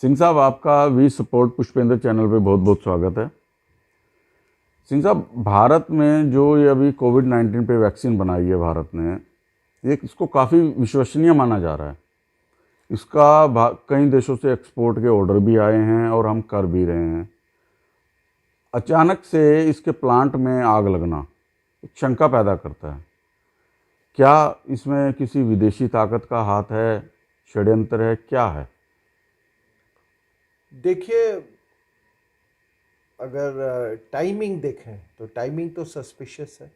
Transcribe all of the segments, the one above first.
सिंह साहब, आपका we support Pushpendra channel पे बहुत बहुत स्वागत है। सिंह साहब, भारत में जो ये अभी कोविड-19 पे वैक्सीन बनाई है भारत ने, ये इसको काफ़ी विश्वसनीय माना जा रहा है। इसका कई देशों से एक्सपोर्ट के ऑर्डर भी आए हैं और हम कर भी रहे हैं। अचानक से इसके प्लांट में आग लगना एक शंका पैदा करता है। क्या इसमें किसी विदेशी ताकत का हाथ है, षड्यंत्र है, क्या है? देखिए, अगर टाइमिंग देखें तो टाइमिंग तो सस्पिशियस है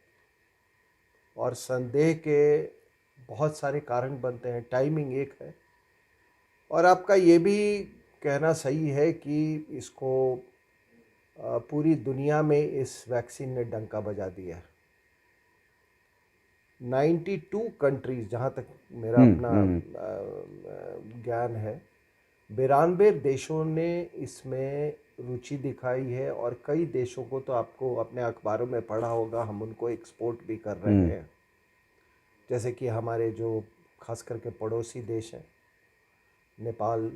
और संदेह के बहुत सारे कारण बनते हैं। टाइमिंग एक है और आपका ये भी कहना सही है कि इसको पूरी दुनिया में इस वैक्सीन ने डंका बजा दिया है। 92 कंट्रीज़, जहाँ तक मेरा अपना हम्म। ज्ञान है, 92 देशों ने इसमें रुचि दिखाई है और कई देशों को तो आपको अपने अखबारों में पढ़ा होगा, हम उनको एक्सपोर्ट भी कर रहे हम्म। हैं। जैसे कि हमारे जो खास करके पड़ोसी देश हैं, नेपाल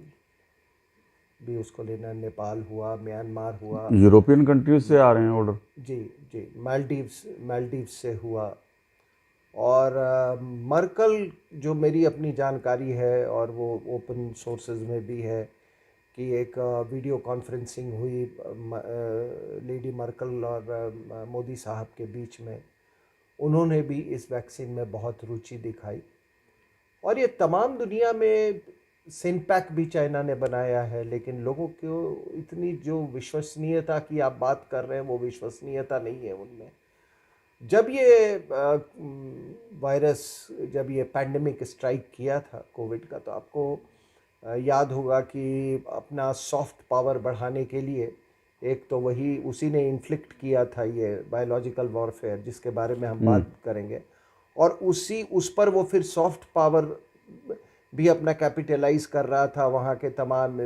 भी उसको लेना, नेपाल हुआ, म्यांमार हुआ, यूरोपियन कंट्रीज से आ रहे हैं ऑर्डर। जी जी, मालदीव्स से हुआ। और मर्कल, जो मेरी अपनी जानकारी है और वो ओपन सोर्सेज में भी है, कि एक वीडियो कॉन्फ्रेंसिंग हुई लेडी मर्कल और मोदी साहब के बीच में। उन्होंने भी इस वैक्सीन में बहुत रुचि दिखाई और ये तमाम दुनिया में सिनपैक भी चाइना ने बनाया है, लेकिन लोगों को इतनी जो विश्वसनीयता की आप बात कर रहे हैं वो विश्वसनीयता नहीं है उनमें। जब ये वायरस, जब ये पैंडेमिक स्ट्राइक किया था कोविड का, तो आपको याद होगा कि अपना सॉफ्ट पावर बढ़ाने के लिए एक तो वही उसी ने इन्फ्लिक्ट किया था ये बायोलॉजिकल वॉरफेयर, जिसके बारे में हम बात करेंगे। और उस पर वो फिर सॉफ्ट पावर भी अपना कैपिटलाइज कर रहा था, वहाँ के तमाम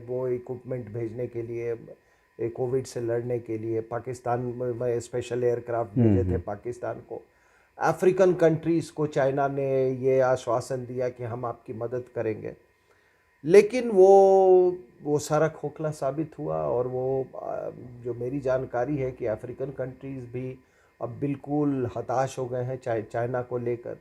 वो इक्विपमेंट भेजने के लिए, कोविड से लड़ने के लिए। पाकिस्तान में स्पेशल एयरक्राफ्ट भेजे थे पाकिस्तान को। अफ्रीकन कंट्रीज़ को चाइना ने ये आश्वासन दिया कि हम आपकी मदद करेंगे, लेकिन वो सारा खोखला साबित हुआ। और वो जो मेरी जानकारी है कि अफ्रीकन कंट्रीज़ भी अब बिल्कुल हताश हो गए हैं चाइना को लेकर।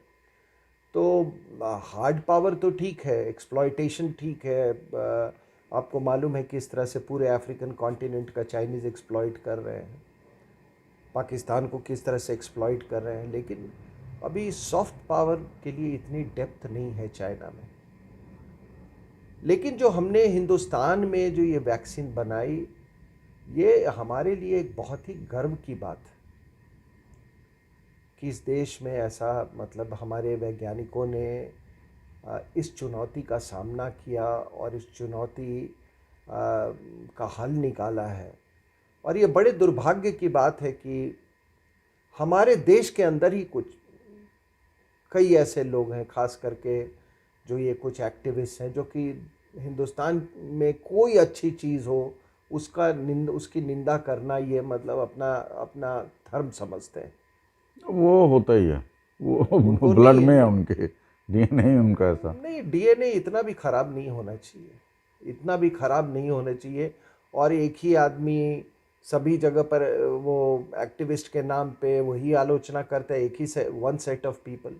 तो हार्ड पावर तो ठीक है, एक्सप्लॉयटेशन ठीक है। आपको मालूम है किस तरह से पूरे अफ्रीकन कॉन्टिनेंट का चाइनीज़ एक्सप्लॉइट कर रहे हैं, पाकिस्तान को किस तरह से एक्सप्लॉइट कर रहे हैं, लेकिन अभी सॉफ्ट पावर के लिए इतनी डेप्थ नहीं है चाइना में। लेकिन जो हमने हिंदुस्तान में जो ये वैक्सीन बनाई, ये हमारे लिए एक बहुत ही गर्व की बात है कि इस देश में ऐसा, मतलब हमारे वैज्ञानिकों ने इस चुनौती का सामना किया और इस चुनौती का हल निकाला है। और ये बड़े दुर्भाग्य की बात है कि हमारे देश के अंदर ही कुछ कई ऐसे लोग हैं, खास करके जो ये कुछ एक्टिविस्ट हैं, जो कि हिंदुस्तान में कोई अच्छी चीज़ हो उसकी निंदा करना, ये मतलब अपना अपना धर्म समझते हैं। वो होता ही है, वो उनको ब्लड नहीं में है उनके, डीएनए ही उनका ऐसा। नहीं, डीएनए इतना भी ख़राब नहीं होना चाहिए, इतना भी ख़राब नहीं होना चाहिए। और एक ही आदमी सभी जगह पर वो एक्टिविस्ट के नाम पे वही आलोचना करता है, एक ही वन सेट ऑफ पीपल।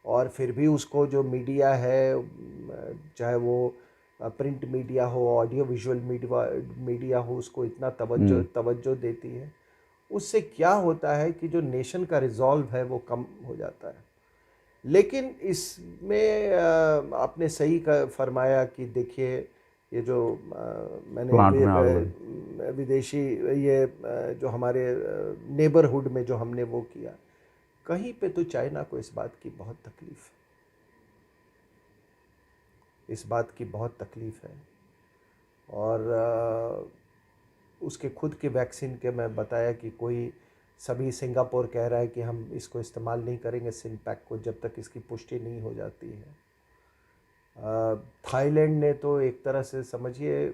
और फिर भी उसको जो मीडिया है, चाहे वो प्रिंट मीडिया हो, ऑडियो विजुअल मीडिया हो, उसको इतना तवज्जो देती है। उससे क्या होता है कि जो नेशन का रिजॉल्व है वो कम हो जाता है। लेकिन इसमें आपने सही का फरमाया कि देखिए, ये जो मैंने प्लांट में आग लगी। विदेशी, ये जो हमारे नेबरहुड में जो हमने वो किया, कहीं पे तो चाइना को इस बात की बहुत तकलीफ है, इस बात की बहुत तकलीफ है। और उसके खुद के वैक्सीन के मैं बताया कि कोई सभी, सिंगापुर कह रहा है कि हम इसको इस्तेमाल नहीं करेंगे सिनपैक को जब तक इसकी पुष्टि नहीं हो जाती है। थाईलैंड ने तो एक तरह से समझिए,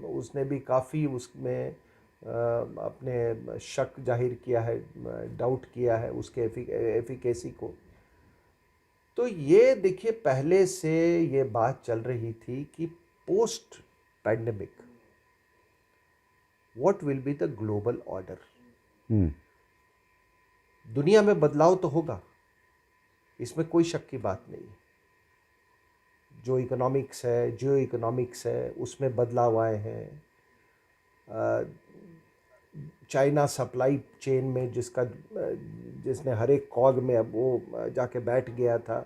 उसने भी काफ़ी उसमें अपने शक जाहिर किया है, डाउट किया है उसके एफिकेसी को। तो ये देखिए, पहले से ये बात चल रही थी कि post pandemic, what will be the global order? दुनिया में बदलाव तो होगा, इसमें कोई शक की बात नहीं। जो इकोनॉमिक्स है, जियो इकोनॉमिक्स है, उसमें बदलाव आए हैं। चाइना सप्लाई चेन में जिसने हर एक कॉग में अब वो जाके बैठ गया था,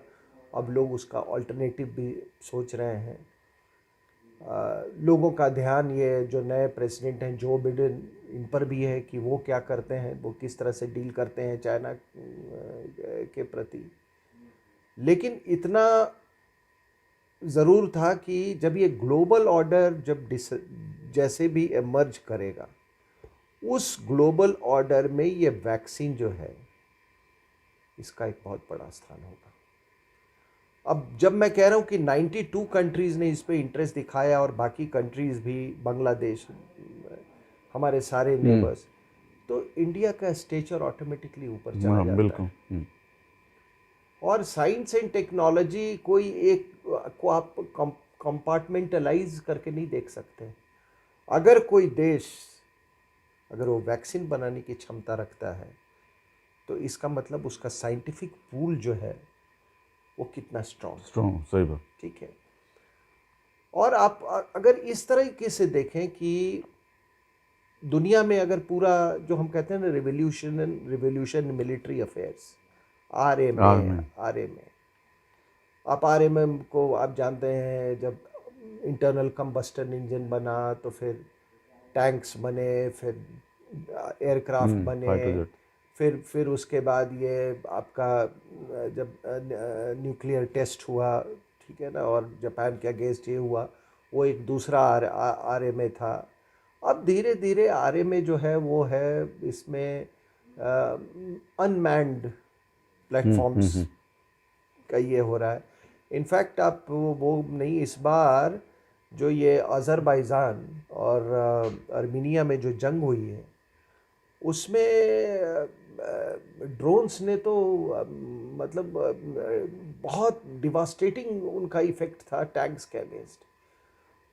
अब लोग उसका ऑल्टरनेटिव भी सोच रहे हैं। लोगों का ध्यान ये जो नए प्रेसिडेंट हैं जो बिडेन, इन पर भी है कि वो क्या करते हैं, वो किस तरह से डील करते हैं चाइना के प्रति। लेकिन इतना ज़रूर था कि जब ये ग्लोबल ऑर्डर जैसे भी एमर्ज करेगा, उस ग्लोबल ऑर्डर में ये वैक्सीन जो है इसका एक बहुत बड़ा स्थान होगा। अब जब मैं कह रहा हूँ कि 92 कंट्रीज़ ने इस पे इंटरेस्ट दिखाया और बाकी कंट्रीज़ भी, बांग्लादेश, हमारे सारे नेबर्स, तो इंडिया का स्टेचर ऑटोमेटिकली ऊपर चला जाता बिल्कुल। है। और साइंस एंड टेक्नोलॉजी कोई एक को आप कंपार्टमेंटलाइज करके नहीं देख सकते। अगर कोई देश, अगर वो वैक्सीन बनाने की क्षमता रखता है, तो इसका मतलब उसका साइंटिफिक पूल जो है वो कितना स्ट्रॉन्ग, सही बात। ठीक है। और आप अगर इस तरीके से देखें कि दुनिया में अगर पूरा जो हम कहते हैं ना रिवोल्यूशन मिलिट्री अफेयर्स, आरएमए, आप आरएमए को आप जानते हैं, जब इंटरनल कंबस्टन इंजन बना तो फिर टैंक्स बने, फिर एयरक्राफ्ट बने, फिर उसके बाद ये आपका जब न्यूक्लियर टेस्ट हुआ, ठीक है ना, और जापान के अगेंस्ट ये हुआ, वो एक दूसरा आरएमए था। अब धीरे धीरे आरएमए जो है वो है इसमें अनमैन्ड प्लेटफॉर्म्स का ये हो रहा है। इनफैक्ट आप वो नहीं, इस बार जो ये अज़रबैजान और आर्मीनिया में जो जंग हुई है, उसमें ड्रोन्स ने तो मतलब बहुत डिवास्टेटिंग उनका इफेक्ट था टैंक्स के अगेंस्ट।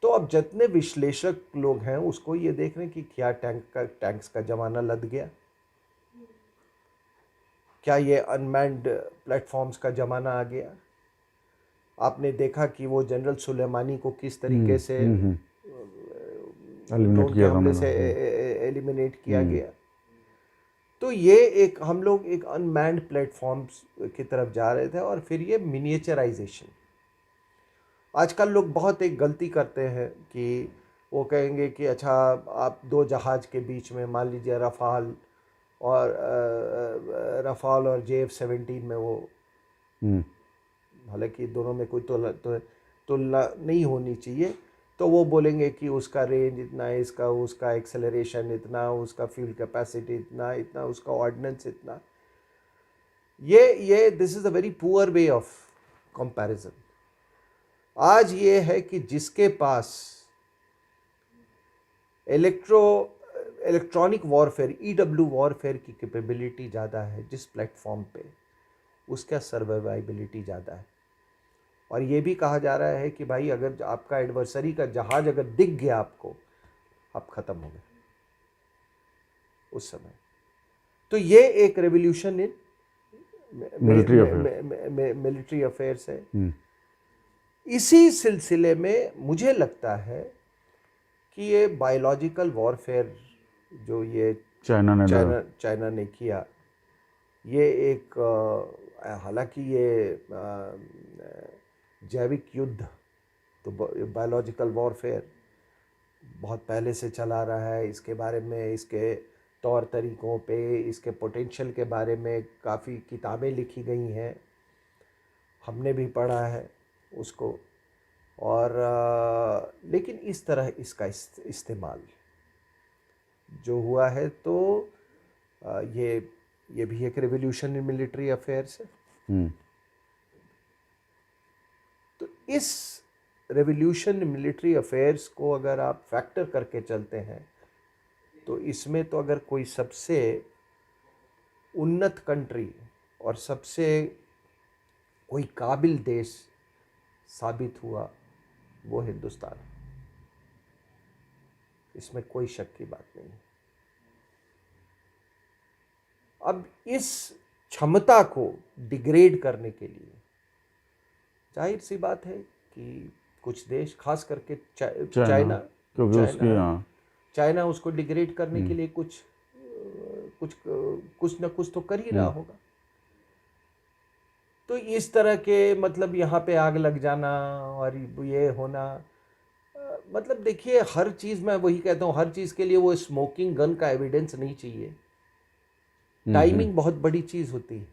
तो अब जितने विश्लेषक लोग हैं उसको ये देख रहे हैं कि क्या टैंक्स का ज़माना लद गया, क्या ये अनमैन्ड प्लेटफॉर्म्स का ज़माना आ गया। आपने देखा कि वो जनरल सुलेमानी को किस तरीके से ड्रोन के हमले से एलिमिनेट किया गया। तो ये एक हम लोग एक अनमैन्ड प्लेटफॉर्म्स की तरफ जा रहे थे। और फिर ये मिनिएचराइजेशन, आजकल लोग बहुत एक गलती करते हैं कि वो कहेंगे कि अच्छा आप दो जहाज़ के बीच में, मान लीजिए रफ़ाल और JF-17 में वो, हालांकि दोनों में कोई तुलना नहीं होनी चाहिए, तो वो बोलेंगे कि उसका रेंज इतना है, उसका एक्सेलरेशन इतना, उसका फ्यूल कैपेसिटी इतना, उसका ऑर्डिनेंस इतना। ये this is a very poor way of comparison. आज ये है कि जिसके पास इलेक्ट्रॉनिक वॉरफेयर, EW वॉरफेयर की कैपेबिलिटी ज़्यादा है जिस प्लेटफॉर्म पे, उसका सर्वाइवेबिलिटी ज़्यादा है। और ये भी कहा जा रहा है कि भाई अगर आपका एडवर्सरी का जहाज अगर दिख गया आपको, आप ख़त्म हो गए उस समय। तो ये एक रेवोल्यूशन इन मिलिट्री अफेयर्स है। इसी सिलसिले में मुझे लगता है कि ये बायोलॉजिकल वॉरफेयर जो ये चाइना ने किया, ये एक हालांकि ये जैविक युद्ध, तो बायोलॉजिकल वॉरफेयर बहुत पहले से चला रहा है। इसके बारे में, इसके तौर तरीक़ों पे, इसके पोटेंशियल के बारे में काफ़ी किताबें लिखी गई हैं, हमने भी पढ़ा है उसको। और लेकिन इस तरह इसका इस्तेमाल जो हुआ है, तो ये भी एक रेवोल्यूशन इन मिलिट्री अफेयर्स है। तो इस रेवोल्यूशन इन मिलिट्री अफेयर्स को अगर आप फैक्टर करके चलते हैं, तो इसमें तो अगर कोई सबसे उन्नत कंट्री और सबसे कोई काबिल देश साबित हुआ, वो हिंदुस्तान। इसमें कोई शक की बात नहीं है। अब इस क्षमता को डिग्रेड करने के लिए जाहिर सी बात है कि कुछ देश, खास करके चाइना क्योंकि उसकी चाइना उसको डिग्रेड करने के लिए कुछ न कुछ तो कर ही रहा होगा। तो इस तरह के मतलब यहाँ पे आग लग जाना और ये होना, मतलब देखिए, हर चीज़, मैं वही कहता हूँ, हर चीज़ के लिए वो स्मोकिंग गन का एविडेंस नहीं चाहिए। टाइमिंग बहुत बड़ी चीज़ होती है।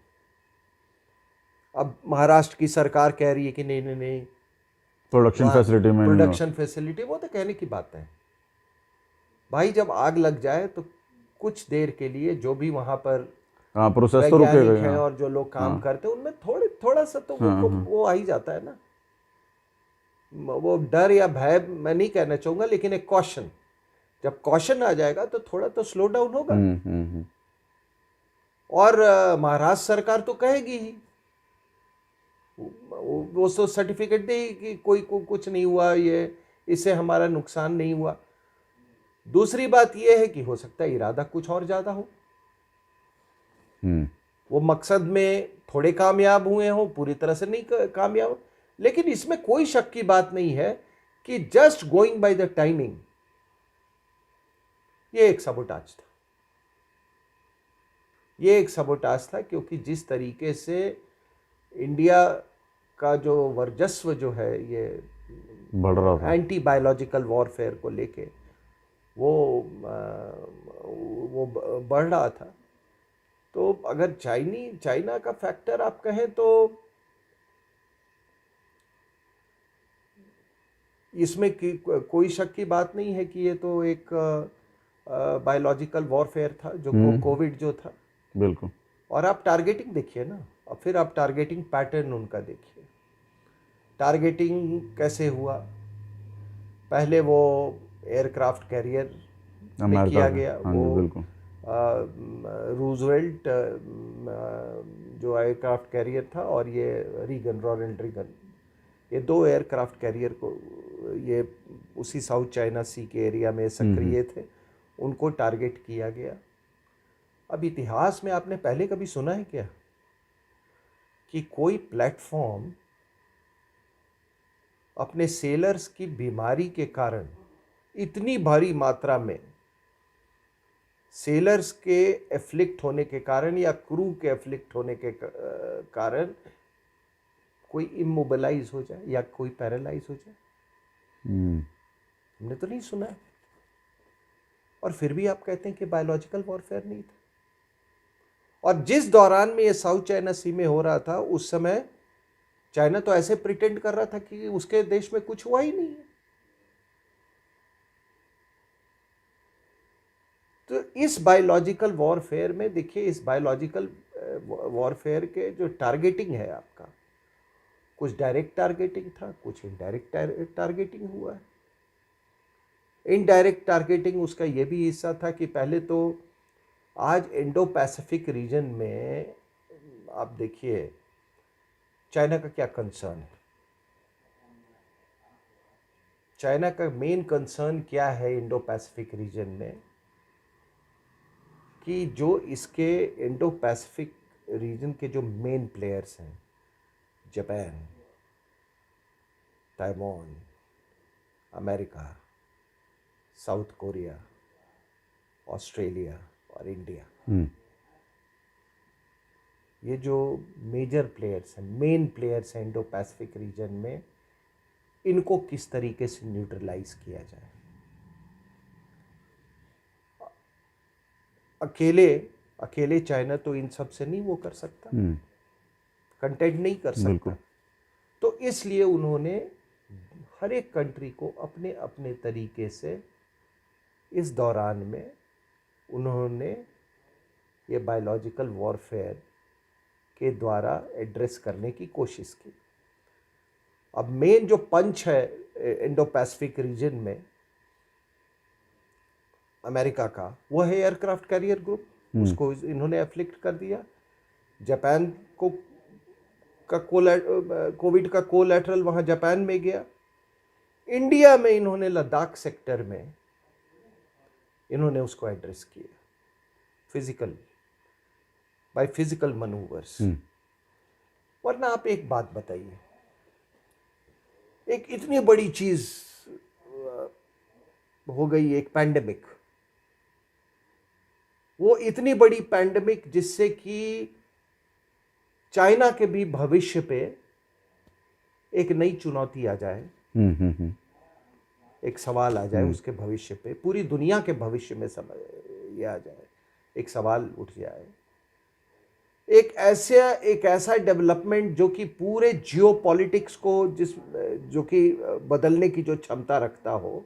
अब महाराष्ट्र की सरकार कह रही है कि नहीं नहीं नहीं, प्रोडक्शन फैसिलिटी में नहीं हो। प्रोडक्शन फैसिलिटी, वो तो कहने की बात है भाई। जब आग लग जाए तो कुछ देर के लिए जो भी वहाँ पर प्रोसेस तो वैज्ञानिक रुकेगा। हैं और जो लोग काम करते हैं, उनमें थोड़ा सा तो वो आ ही जाता है ना, वो डर या भय मैं नहीं कहना चाहूँगा, लेकिन एक कॉशन, जब कॉशन आ जाएगा तो थोड़ा तो स्लो डाउन होगा। और महाराष्ट्र सरकार तो कहेगी ही, वो तो सर्टिफिकेट देगी कि कोई को कुछ नहीं हुआ, ये इससे हमारा नुकसान नहीं हुआ। दूसरी बात यह है कि हो सकता है इरादा कुछ और ज्यादा हो, वो मकसद में थोड़े कामयाब हुए हो, पूरी तरह से नहीं कामयाब। लेकिन इसमें कोई शक की बात नहीं है कि just going by the timing, ये एक सबोटाज था, ये एक सबोटाज था। क्योंकि जिस तरीके से इंडिया का जो वर्चस्व जो है ये बढ़ रहा था, एंटी बायोलॉजिकल वॉरफेयर को लेके वो बढ़ रहा था। तो अगर चाइना का फैक्टर आप कहें तो इसमें कोई शक की बात नहीं है कि ये तो एक बायोलॉजिकल वॉरफेयर था, जो कोविड जो था। बिल्कुल। और आप टारगेटिंग देखिए ना, और फिर आप टारगेटिंग पैटर्न उनका देखिए। टारगेटिंग कैसे हुआ? पहले वो एयरक्राफ्ट कैरियर में किया गया, वो रूजवेल्ट जो एयरक्राफ्ट कैरियर था, और ये रीगन, रोनाल्ड रीगन, ये दो एयरक्राफ्ट कैरियर को, ये उसी साउथ चाइना सी के एरिया में सक्रिय थे, उनको टारगेट किया गया। अब इतिहास में आपने पहले कभी सुना है क्या कि कोई प्लेटफॉर्म अपने सेलर्स की बीमारी के कारण, इतनी भारी मात्रा में सेलर्स के एफ्लिक्ट होने के कारण या क्रू के एफ्लिक्ट होने के कारण कोई इमोबिलाइज हो जाए या कोई पैरालाइज हो जाए? हमने तो नहीं सुना है। और फिर भी आप कहते हैं कि बायोलॉजिकल वॉरफेयर नहीं था। और जिस दौरान में ये साउथ चाइना सी में हो रहा था, उस समय चाइना तो ऐसे प्रिटेंड कर रहा था कि उसके देश में कुछ हुआ ही नहीं है। तो इस बायोलॉजिकल वॉरफेयर में देखिए, इस बायोलॉजिकल वॉरफेयर के जो टारगेटिंग है आपका, कुछ डायरेक्ट टारगेटिंग था, कुछ इनडायरेक्ट टारगेटिंग हुआ है। इनडायरेक्ट टारगेटिंग उसका यह भी हिस्सा था कि पहले तो आज इंडो पैसिफिक रीजन में आप देखिए चाइना का क्या कंसर्न है। चाइना का मेन कंसर्न क्या है इंडो पैसिफिक रीजन में, कि जो इसके इंडो पैसिफिक रीजन के जो मेन प्लेयर्स हैं, Japan, Taiwan, America, south Korea, Australia और इंडिया, ये जो मेजर प्लेयर्स हैं, मेन प्लेयर्स हैं इंडो पैसिफिक रीजन में, इनको किस तरीके से न्यूट्रलाइज किया जाए। अकेले चाइना तो इन सब से नहीं वो कर सकता, कंटेंट नहीं कर सकता। तो इसलिए उन्होंने हर एक कंट्री को अपने अपने तरीके से इस दौरान में उन्होंने ये बायोलॉजिकल वॉरफेयर के द्वारा एड्रेस करने की कोशिश की। अब मेन जो पंच है इंडो पैसिफिक रीजन में अमेरिका का, वो है एयरक्राफ्ट कैरियर ग्रुप, उसको इन्होंने एफ्लिक्ट कर दिया। जापान को कोविड का कोलैटरल वहाँ जापान में गया। इंडिया में इन्होंने लद्दाख सेक्टर में इन्होंने उसको एड्रेस किया बाय फिजिकल मनूवर्स। वरना आप एक बात बताइए, एक इतनी बड़ी चीज हो गई, एक पैंडेमिक, वो इतनी बड़ी पैंडेमिक जिससे कि चाइना के भी भविष्य पे एक नई चुनौती आ जाए, एक सवाल आ जाए उसके भविष्य पे, पूरी दुनिया के भविष्य में ये आ जाए, एक सवाल उठ जाए, एक ऐसा डेवलपमेंट जो कि पूरे जियोपॉलिटिक्स को जो कि बदलने की जो क्षमता रखता हो,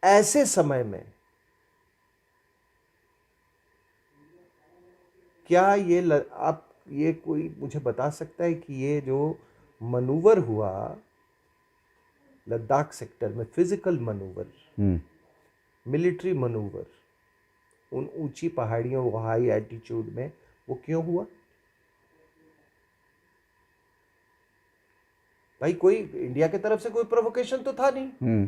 ऐसे समय में क्या आप ये कोई मुझे बता सकता है कि ये जो मनूवर हुआ लद्दाख सेक्टर में, फिजिकल मनूवर, मिलिट्री मनूवर, उन ऊंची पहाड़ियों, हाई एल्टीट्यूड में, वो क्यों हुआ? भाई कोई इंडिया की तरफ से कोई प्रोवोकेशन तो था नहीं।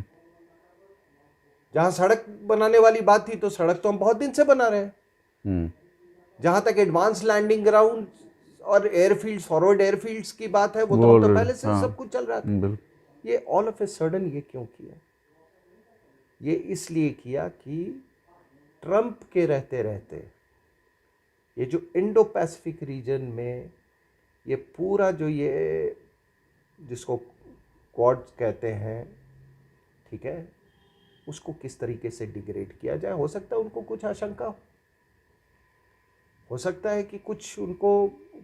जहां सड़क बनाने वाली बात थी तो सड़क तो हम बहुत दिन से बना रहे हैं। जहां तक एडवांस लैंडिंग ग्राउंड और एयरफील्ड, फॉरवर्ड एयरफील्ड्स की बात है, वो तो पहले से सब कुछ चल रहा था। ये ऑल ऑफ ए सडन ये क्यों किया? ये इसलिए किया कि ट्रंप के रहते रहते ये जो इंडो पैसिफिक रीजन में ये पूरा जो ये जिसको क्वाड कहते हैं, ठीक है, उसको किस तरीके से डिग्रेड किया जाए। हो सकता है उनको कुछ आशंका हो सकता है कि उनको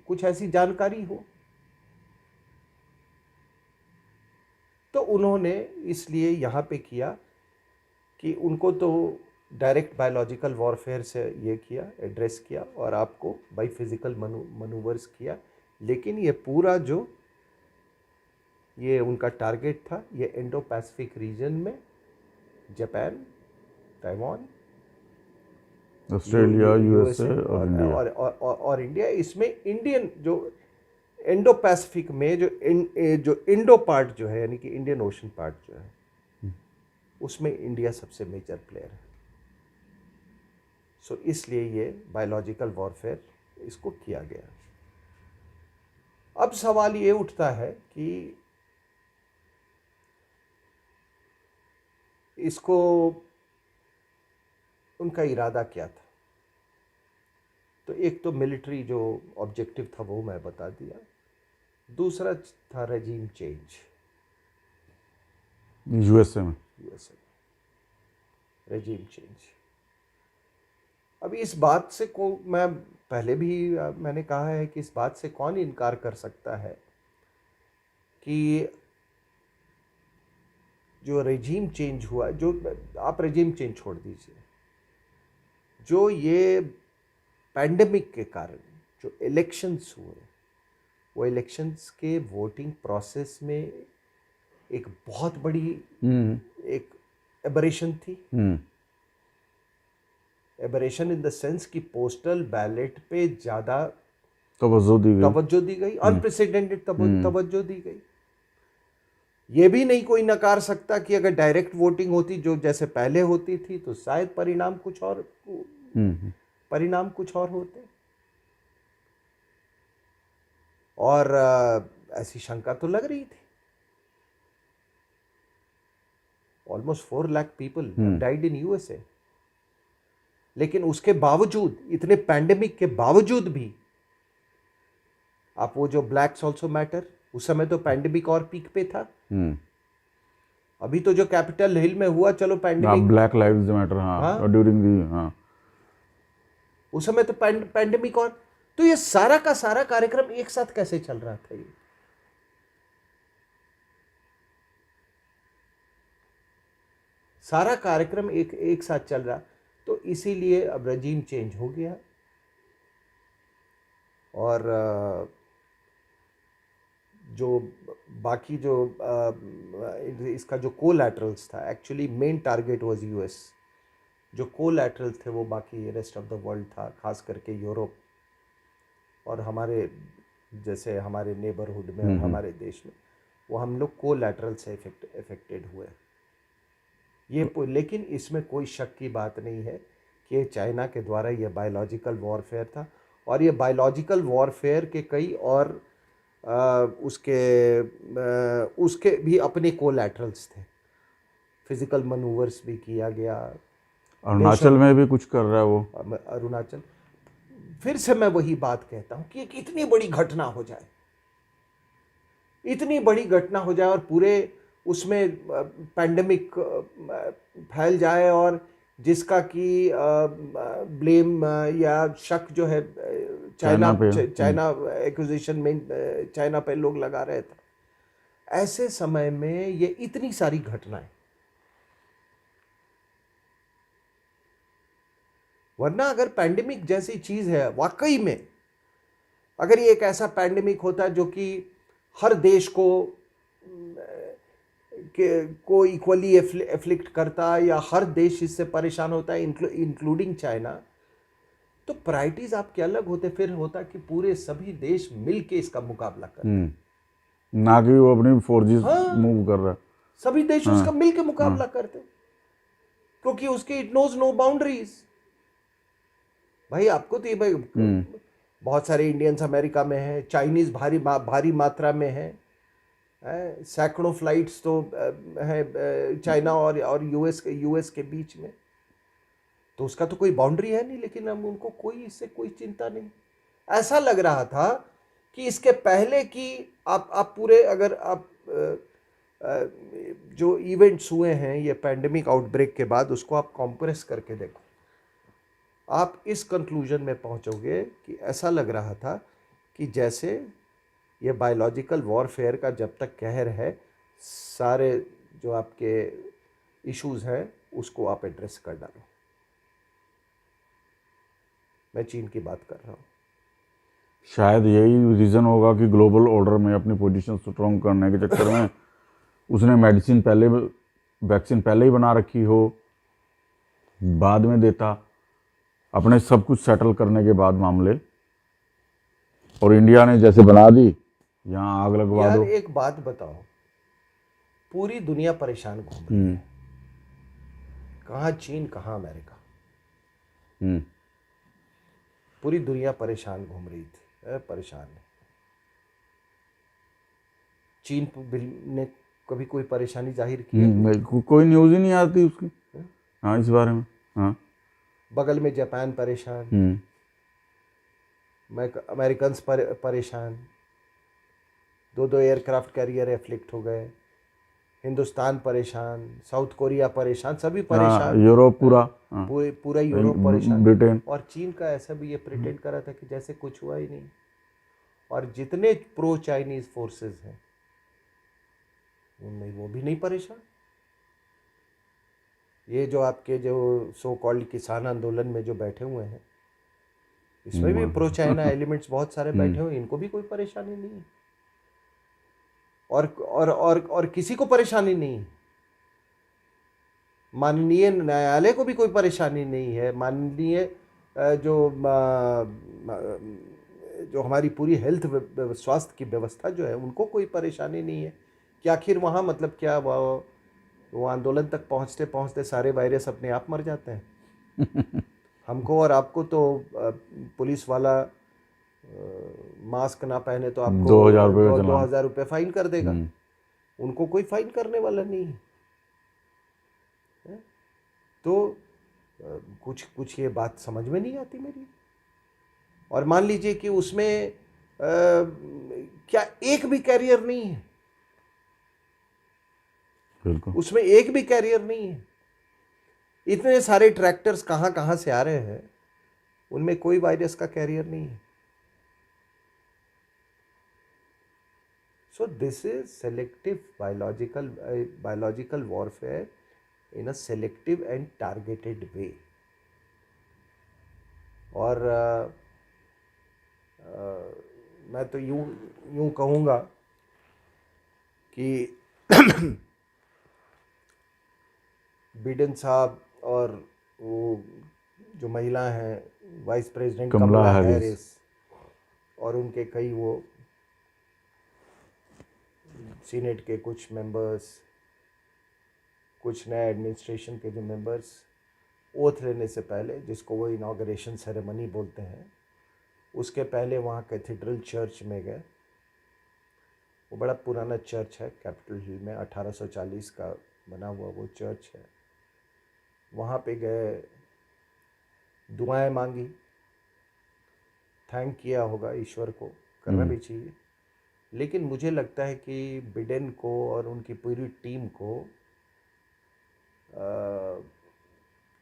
कुछ ऐसी जानकारी हो, तो उन्होंने इसलिए यहाँ पे किया कि उनको तो डायरेक्ट बायोलॉजिकल वॉरफेयर से ये किया, एड्रेस किया, और आपको बाय फिजिकल मनूवर्स किया। लेकिन ये पूरा जो ये उनका टारगेट था, ये इंडो पैसिफिक रीजन में जापान, ताइवान, ऑस्ट्रेलिया, यूएसए और इंडिया और इंडिया, इसमें इंडियन जो इंडो पैसिफिक में जो इंडो पार्ट जो है, यानी कि इंडियन ओशन पार्ट जो है, उसमें इंडिया सबसे मेजर प्लेयर है। सो इसलिए ये बायोलॉजिकल वॉरफेयर इसको किया गया। अब सवाल ये उठता है कि इसको उनका इरादा क्या था? तो एक तो मिलिट्री जो ऑब्जेक्टिव था वो मैं बता दिया, दूसरा था रेजीम चेंज। यूएसए में रेजीम चेंज। अब इस बात से मैं पहले भी मैंने कहा है कि इस बात से कौन इनकार कर सकता है कि जो रेजीम चेंज हुआ, जो आप रेजीम चेंज छोड़ दीजिए, जो ये पैंडेमिक के कारण जो इलेक्शंस हुए, वो इलेक्शंस के वोटिंग प्रोसेस में एक बहुत बड़ी एक एबरेशन थी। एबरेशन इन द सेंस कि पोस्टल बैलेट पे ज़्यादा तवज्जो दी गई, अनप्रेसिडेंटेड तवज्जो दी गई। ये भी नहीं कोई नकार सकता कि अगर डायरेक्ट वोटिंग होती जो जैसे पहले होती थी तो शायद परिणाम कुछ और होते। और ऐसी शंका तो लग रही थी। Almost 4 lakh people died in USA. लेकिन उसके बावजूद, इतने पैंडेमिक के बावजूद भी, आप वो जो ब्लैक्स ऑल्सो मैटर, उस समय तो पैंडेमिक और पीक पे था। अभी तो जो कैपिटल हिल में हुआ, चलो पैंडेमिक, ब्लैक लाइव्स मैटर, हाँ, ड्यूरिंग दी, हाँ, उस समय तो पैंडेमिक, और तो ये सारा का सारा कार्यक्रम एक साथ कैसे चल रहा था? ये सारा कार्यक्रम एक साथ चल रहा, तो इसीलिए अब रजीम चेंज हो गया। और जो बाकी जो इसका जो कोलैटरल्स था, actually main target was US. जो कोलैटरल्स थे वो बाकी रेस्ट ऑफ द वर्ल्ड था, खास करके यूरोप और हमारे जैसे हमारे नेबरहुड में, हमारे देश में, वो हम लोग कोलैटरल से इफेक्टेड हुए। लेकिन इसमें कोई शक की बात नहीं है कि चाइना के द्वारा ये बायोलॉजिकल वॉरफेयर था, और ये बायोलॉजिकल वॉरफेयर के कई और उसके भी अपने कोलैटरल्स थे। फिजिकल मनूवर्स भी किया गया। अरुणाचल में भी कुछ कर रहा है वो। अरुणाचल, फिर से मैं वही बात कहता हूँ कि एक इतनी बड़ी घटना हो जाए, इतनी बड़ी घटना हो जाए और पूरे उसमें पैंडेमिक फैल जाए, और जिसका कि ब्लेम या शक जो है चाइना एक्विजिशन में चाइना पे लोग लगा रहे थे। ऐसे समय में ये इतनी सारी घटनाएं, वरना अगर पैंडेमिक जैसी चीज है वाकई में, अगर ये एक ऐसा पैंडेमिक होता जो कि हर देश को इक्वली एफ्लिक्ट करता, या हर देश इससे परेशान होता है इंक्लूडिंग चाइना, तो प्रायोरिटीज आपके अलग होते। फिर होता कि पूरे सभी देश मिलके इसका मुकाबला करते, ना कि वो अपनी फोर्सेस मूव कर रहा है। सभी देश उसका मिलके मुकाबला करते, क्योंकि उसके इट नोज नो बाउंड्रीज। भाई आपको तो ये भाई बहुत सारे इंडियंस अमेरिका में हैं, चाइनीज भारी मात्रा में हैं, सैकड़ों फ्लाइट्स तो है चाइना और यूएस के बीच में, तो उसका तो कोई बाउंड्री है नहीं। लेकिन हम उनको इससे कोई चिंता नहीं। ऐसा लग रहा था कि इसके पहले कि आप पूरे, अगर आप जो इवेंट्स हुए हैं ये पैंडेमिक आउटब्रेक के बाद, उसको आप कॉम्प्रेस करके देखो, आप इस कंक्लूजन में पहुंचोगे कि ऐसा लग रहा था कि जैसे ये बायोलॉजिकल वॉरफेयर का जब तक कहर है, सारे जो आपके इश्यूज हैं उसको आप एड्रेस कर डालो। मैं चीन की बात कर रहा हूँ। शायद यही रीज़न होगा कि ग्लोबल ऑर्डर में अपनी पोजीशन स्ट्रॉन्ग करने के चक्कर में उसने वैक्सीन पहले ही बना रखी हो, बाद में देता, अपने सब कुछ सेटल करने के बाद मामले, और इंडिया ने जैसे बना दी, यहाँ आग लगवा दो। यार एक बात बताओ, पूरी दुनिया परेशान घूम रही है, कहाँ चीन कहाँ अमेरिका, पूरी दुनिया परेशान घूम रही थी, परेशान है। चीन ने कभी कोई परेशानी जाहिर की है? कोई न्यूज़ ही नहीं आती उसकी। हाँ, इस बारे में। हाँ, बगल में जापान परेशान, अमेरिकन्स परेशान, 2 एयरक्राफ्ट कैरियर एफ्लिक्ट हो गए, हिंदुस्तान परेशान, साउथ कोरिया परेशान, सभी परेशान, यूरोप पूरा पूरा यूरोप परेशान, ब्रिटेन। और चीन का ऐसा भी ये प्रिटेंड कर रहा था कि जैसे कुछ हुआ ही नहीं। और जितने प्रो चाइनीज फोर्सेस हैं उनमें वो भी नहीं परेशान। ये जो आपके जो सो कॉल्ड किसान आंदोलन में जो बैठे हुए हैं, इसमें भी प्रो चाइना एलिमेंट्स बहुत सारे बैठे हुए, इनको भी कोई परेशानी नहीं है, और किसी को परेशानी नहीं है। माननीय न्यायालय को भी कोई परेशानी नहीं है, माननीय जो हमारी पूरी हेल्थ स्वास्थ्य की व्यवस्था जो है उनको कोई परेशानी नहीं है कि आखिर वहाँ मतलब क्या वो आंदोलन तक पहुँचते पहुँचते सारे वायरस अपने आप मर जाते हैं। हमको और आपको तो पुलिस वाला मास्क ना पहने तो आपको 2,000 रुपये फाइन कर देगा, उनको कोई फाइन करने वाला नहीं है। तो कुछ ये बात समझ में नहीं आती मेरी। और मान लीजिए कि उसमें क्या एक भी कैरियर नहीं है, उसमें एक भी कैरियर नहीं है। इतने सारे ट्रैक्टर्स कहाँ कहाँ से आ रहे हैं, उनमें कोई वायरस का कैरियर नहीं है। So this is selective biological warfare in a selective and targeted way. और मैं तो यूं कहूँगा कि बिडेन साहब और वो जो महिला हैं वाइस प्रेसिडेंट कमला हैरिस, और उनके कई वो सीनेट के कुछ मेंबर्स, कुछ नए एडमिनिस्ट्रेशन के जो मेंबर्स ओथ लेने से पहले, जिसको वो इनाग्रेशन सेरेमनी बोलते हैं, उसके पहले वहाँ कैथेड्रल चर्च में गए। वो बड़ा पुराना चर्च है कैपिटल हिल में, 1840 का बना हुआ वो चर्च है। वहाँ पे गए, दुआएं मांगी, थैंक किया होगा ईश्वर को, करना भी चाहिए। लेकिन मुझे लगता है कि बिडेन को और उनकी पूरी टीम को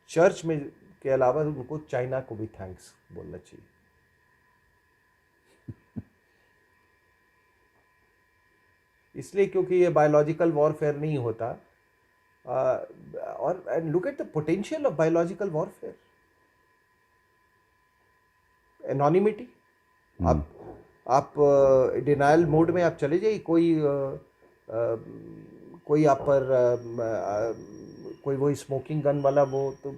चर्च में के अलावा उनको चाइना को भी थैंक्स बोलना चाहिए। इसलिए क्योंकि ये बायोलॉजिकल वॉरफेयर नहीं होता। और and look at the potential of biological warfare. Anonymity, आप डिनाइल मोड में आप चले जाइए, कोई आप पर कोई वही स्मोकिंग गन वाला वो तो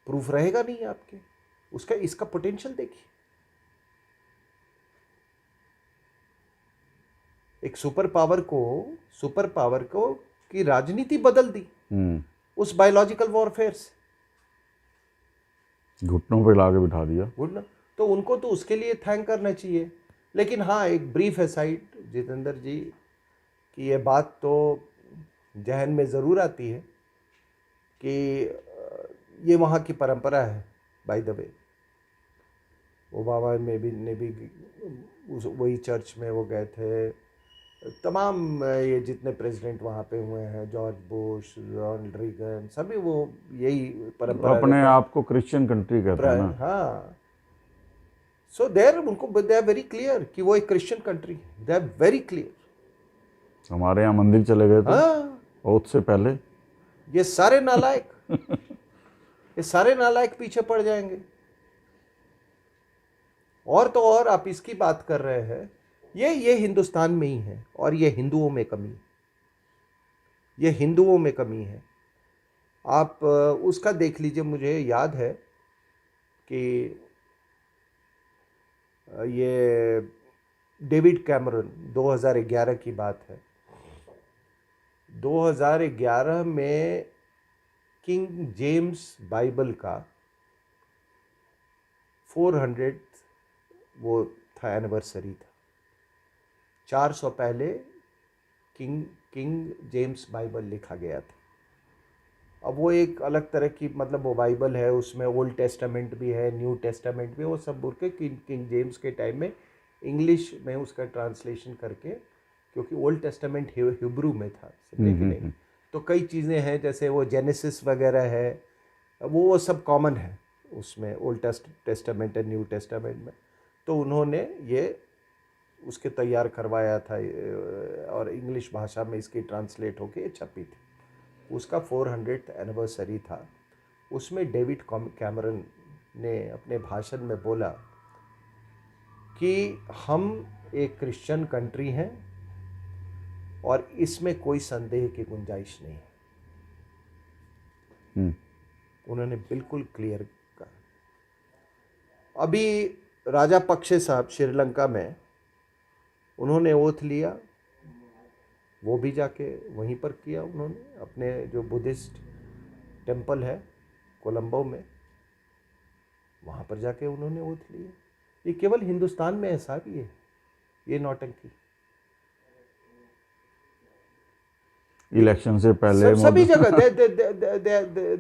प्रूफ रहेगा नहीं आपके उसका। इसका पोटेंशियल देखिए, एक सुपर पावर को की राजनीति बदल दी उस बायोलॉजिकल वॉरफेयर से, घुटनों पे लाके बिठा दिया। गुड ना। तो उनको तो उसके लिए थैंक करना चाहिए। लेकिन हाँ, एक ब्रीफ एसाइड जितेंद्र जी, कि ये बात तो जहन में ज़रूर आती है कि ये वहाँ की परंपरा है। बाय द वे, ओबामा ने भी उस वही चर्च में वो गए थे। तमाम ये जितने प्रेसिडेंट वहाँ पे हुए हैं, जॉर्ज बुश, रोनाल्ड रीगन, सभी वो यही परंपरा अपने आप को क्रिश्चियन कंट्री कहते हैं ना। हाँ। सो देयर उनको दे आर वेरी क्लियर कि वो एक क्रिश्चियन कंट्री है। They are very clear. हमारे यहाँ मंदिर चले गए थे हाँ, ओथ से पहले। ये सारे नालायक पीछे पड़ जाएंगे। और तो और आप इसकी बात कर रहे हैं, ये हिंदुस्तान में ही है, और ये हिंदुओं में कमी है। आप उसका देख लीजिए। मुझे याद है कि ये डेविड कैमरन, 2011 की बात है, 2011 में किंग जेम्स बाइबल का 400 वो था, एनिवर्सरी था। 400 पहले किंग जेम्स बाइबल लिखा गया था। अब वो एक अलग तरह की, मतलब वो बाइबल है, उसमें ओल्ड टेस्टामेंट भी है, न्यू टेस्टामेंट भी, वो सब बोल के किंग जेम्स के टाइम में इंग्लिश में उसका ट्रांसलेशन करके, क्योंकि ओल्ड टेस्टामेंट हिब्रू में था, समझे कि नहीं। तो कई चीज़ें हैं, जैसे वो जेनेसिस वगैरह है, वो सब कॉमन है उसमें, ओल्ड टेस्टामेंट और न्यू टेस्टामेंट में। तो उन्होंने ये उसके तैयार करवाया था, और इंग्लिश भाषा में इसकी ट्रांसलेट होके छपी थी। उसका 400th एनिवर्सरी था। उसमें डेविड कैमरन ने अपने भाषण में बोला कि हम एक क्रिश्चियन कंट्री हैं और इसमें कोई संदेह की गुंजाइश नहीं है। उन्होंने बिल्कुल क्लियर कहा। अभी राजापक्षे साहब श्रीलंका में, उन्होंने ओथ लिया, वो भी जाके वहीं पर किया उन्होंने, अपने जो बुद्धिस्ट टेम्पल है कोलंबो में, वहाँ पर जाके उन्होंने ओथ लिया। ये केवल हिंदुस्तान में ऐसा भी है, ये नौटंकी। इलेक्शन से पहले सभी जगह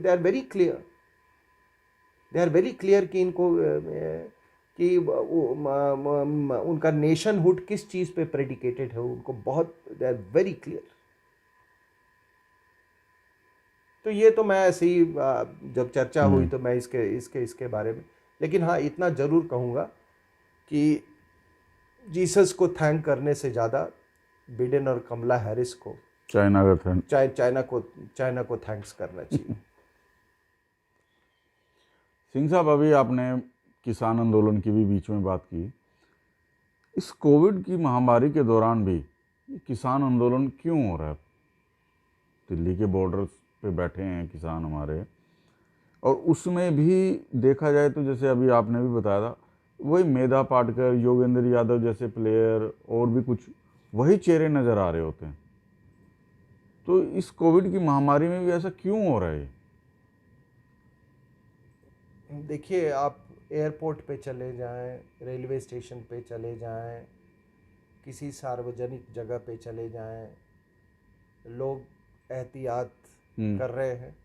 दे आर वेरी क्लियर। कि इनको कि उनका नेशनहुड किस चीज़ पे प्रेडिकेटेड है, उनको बहुत, दे आर वेरी क्लियर। तो ये तो मैं ऐसे ही जब चर्चा हुई तो मैं इसके बारे में, लेकिन हाँ इतना ज़रूर कहूँगा कि जीसस को थैंक करने से ज़्यादा बिडेन और कमला हैरिस को, चाइना को थैंक्स करना चाहिए। सिंह साहब, अभी आपने किसान आंदोलन की भी बीच में बात की। इस कोविड की महामारी के दौरान भी किसान आंदोलन क्यों हो रहा है? दिल्ली के बॉर्डर्स पे बैठे हैं किसान हमारे, और उसमें भी देखा जाए तो जैसे अभी आपने भी बताया था, वही मेधा पाटकर, योगेंद्र यादव जैसे प्लेयर और भी कुछ वही चेहरे नज़र आ रहे होते हैं। तो इस कोविड की महामारी में भी ऐसा क्यों हो रहा है? देखिए, आप एयरपोर्ट पे चले जाएं, रेलवे स्टेशन पे चले जाएं, किसी सार्वजनिक जगह पे चले जाएं, लोग एहतियात कर रहे हैं,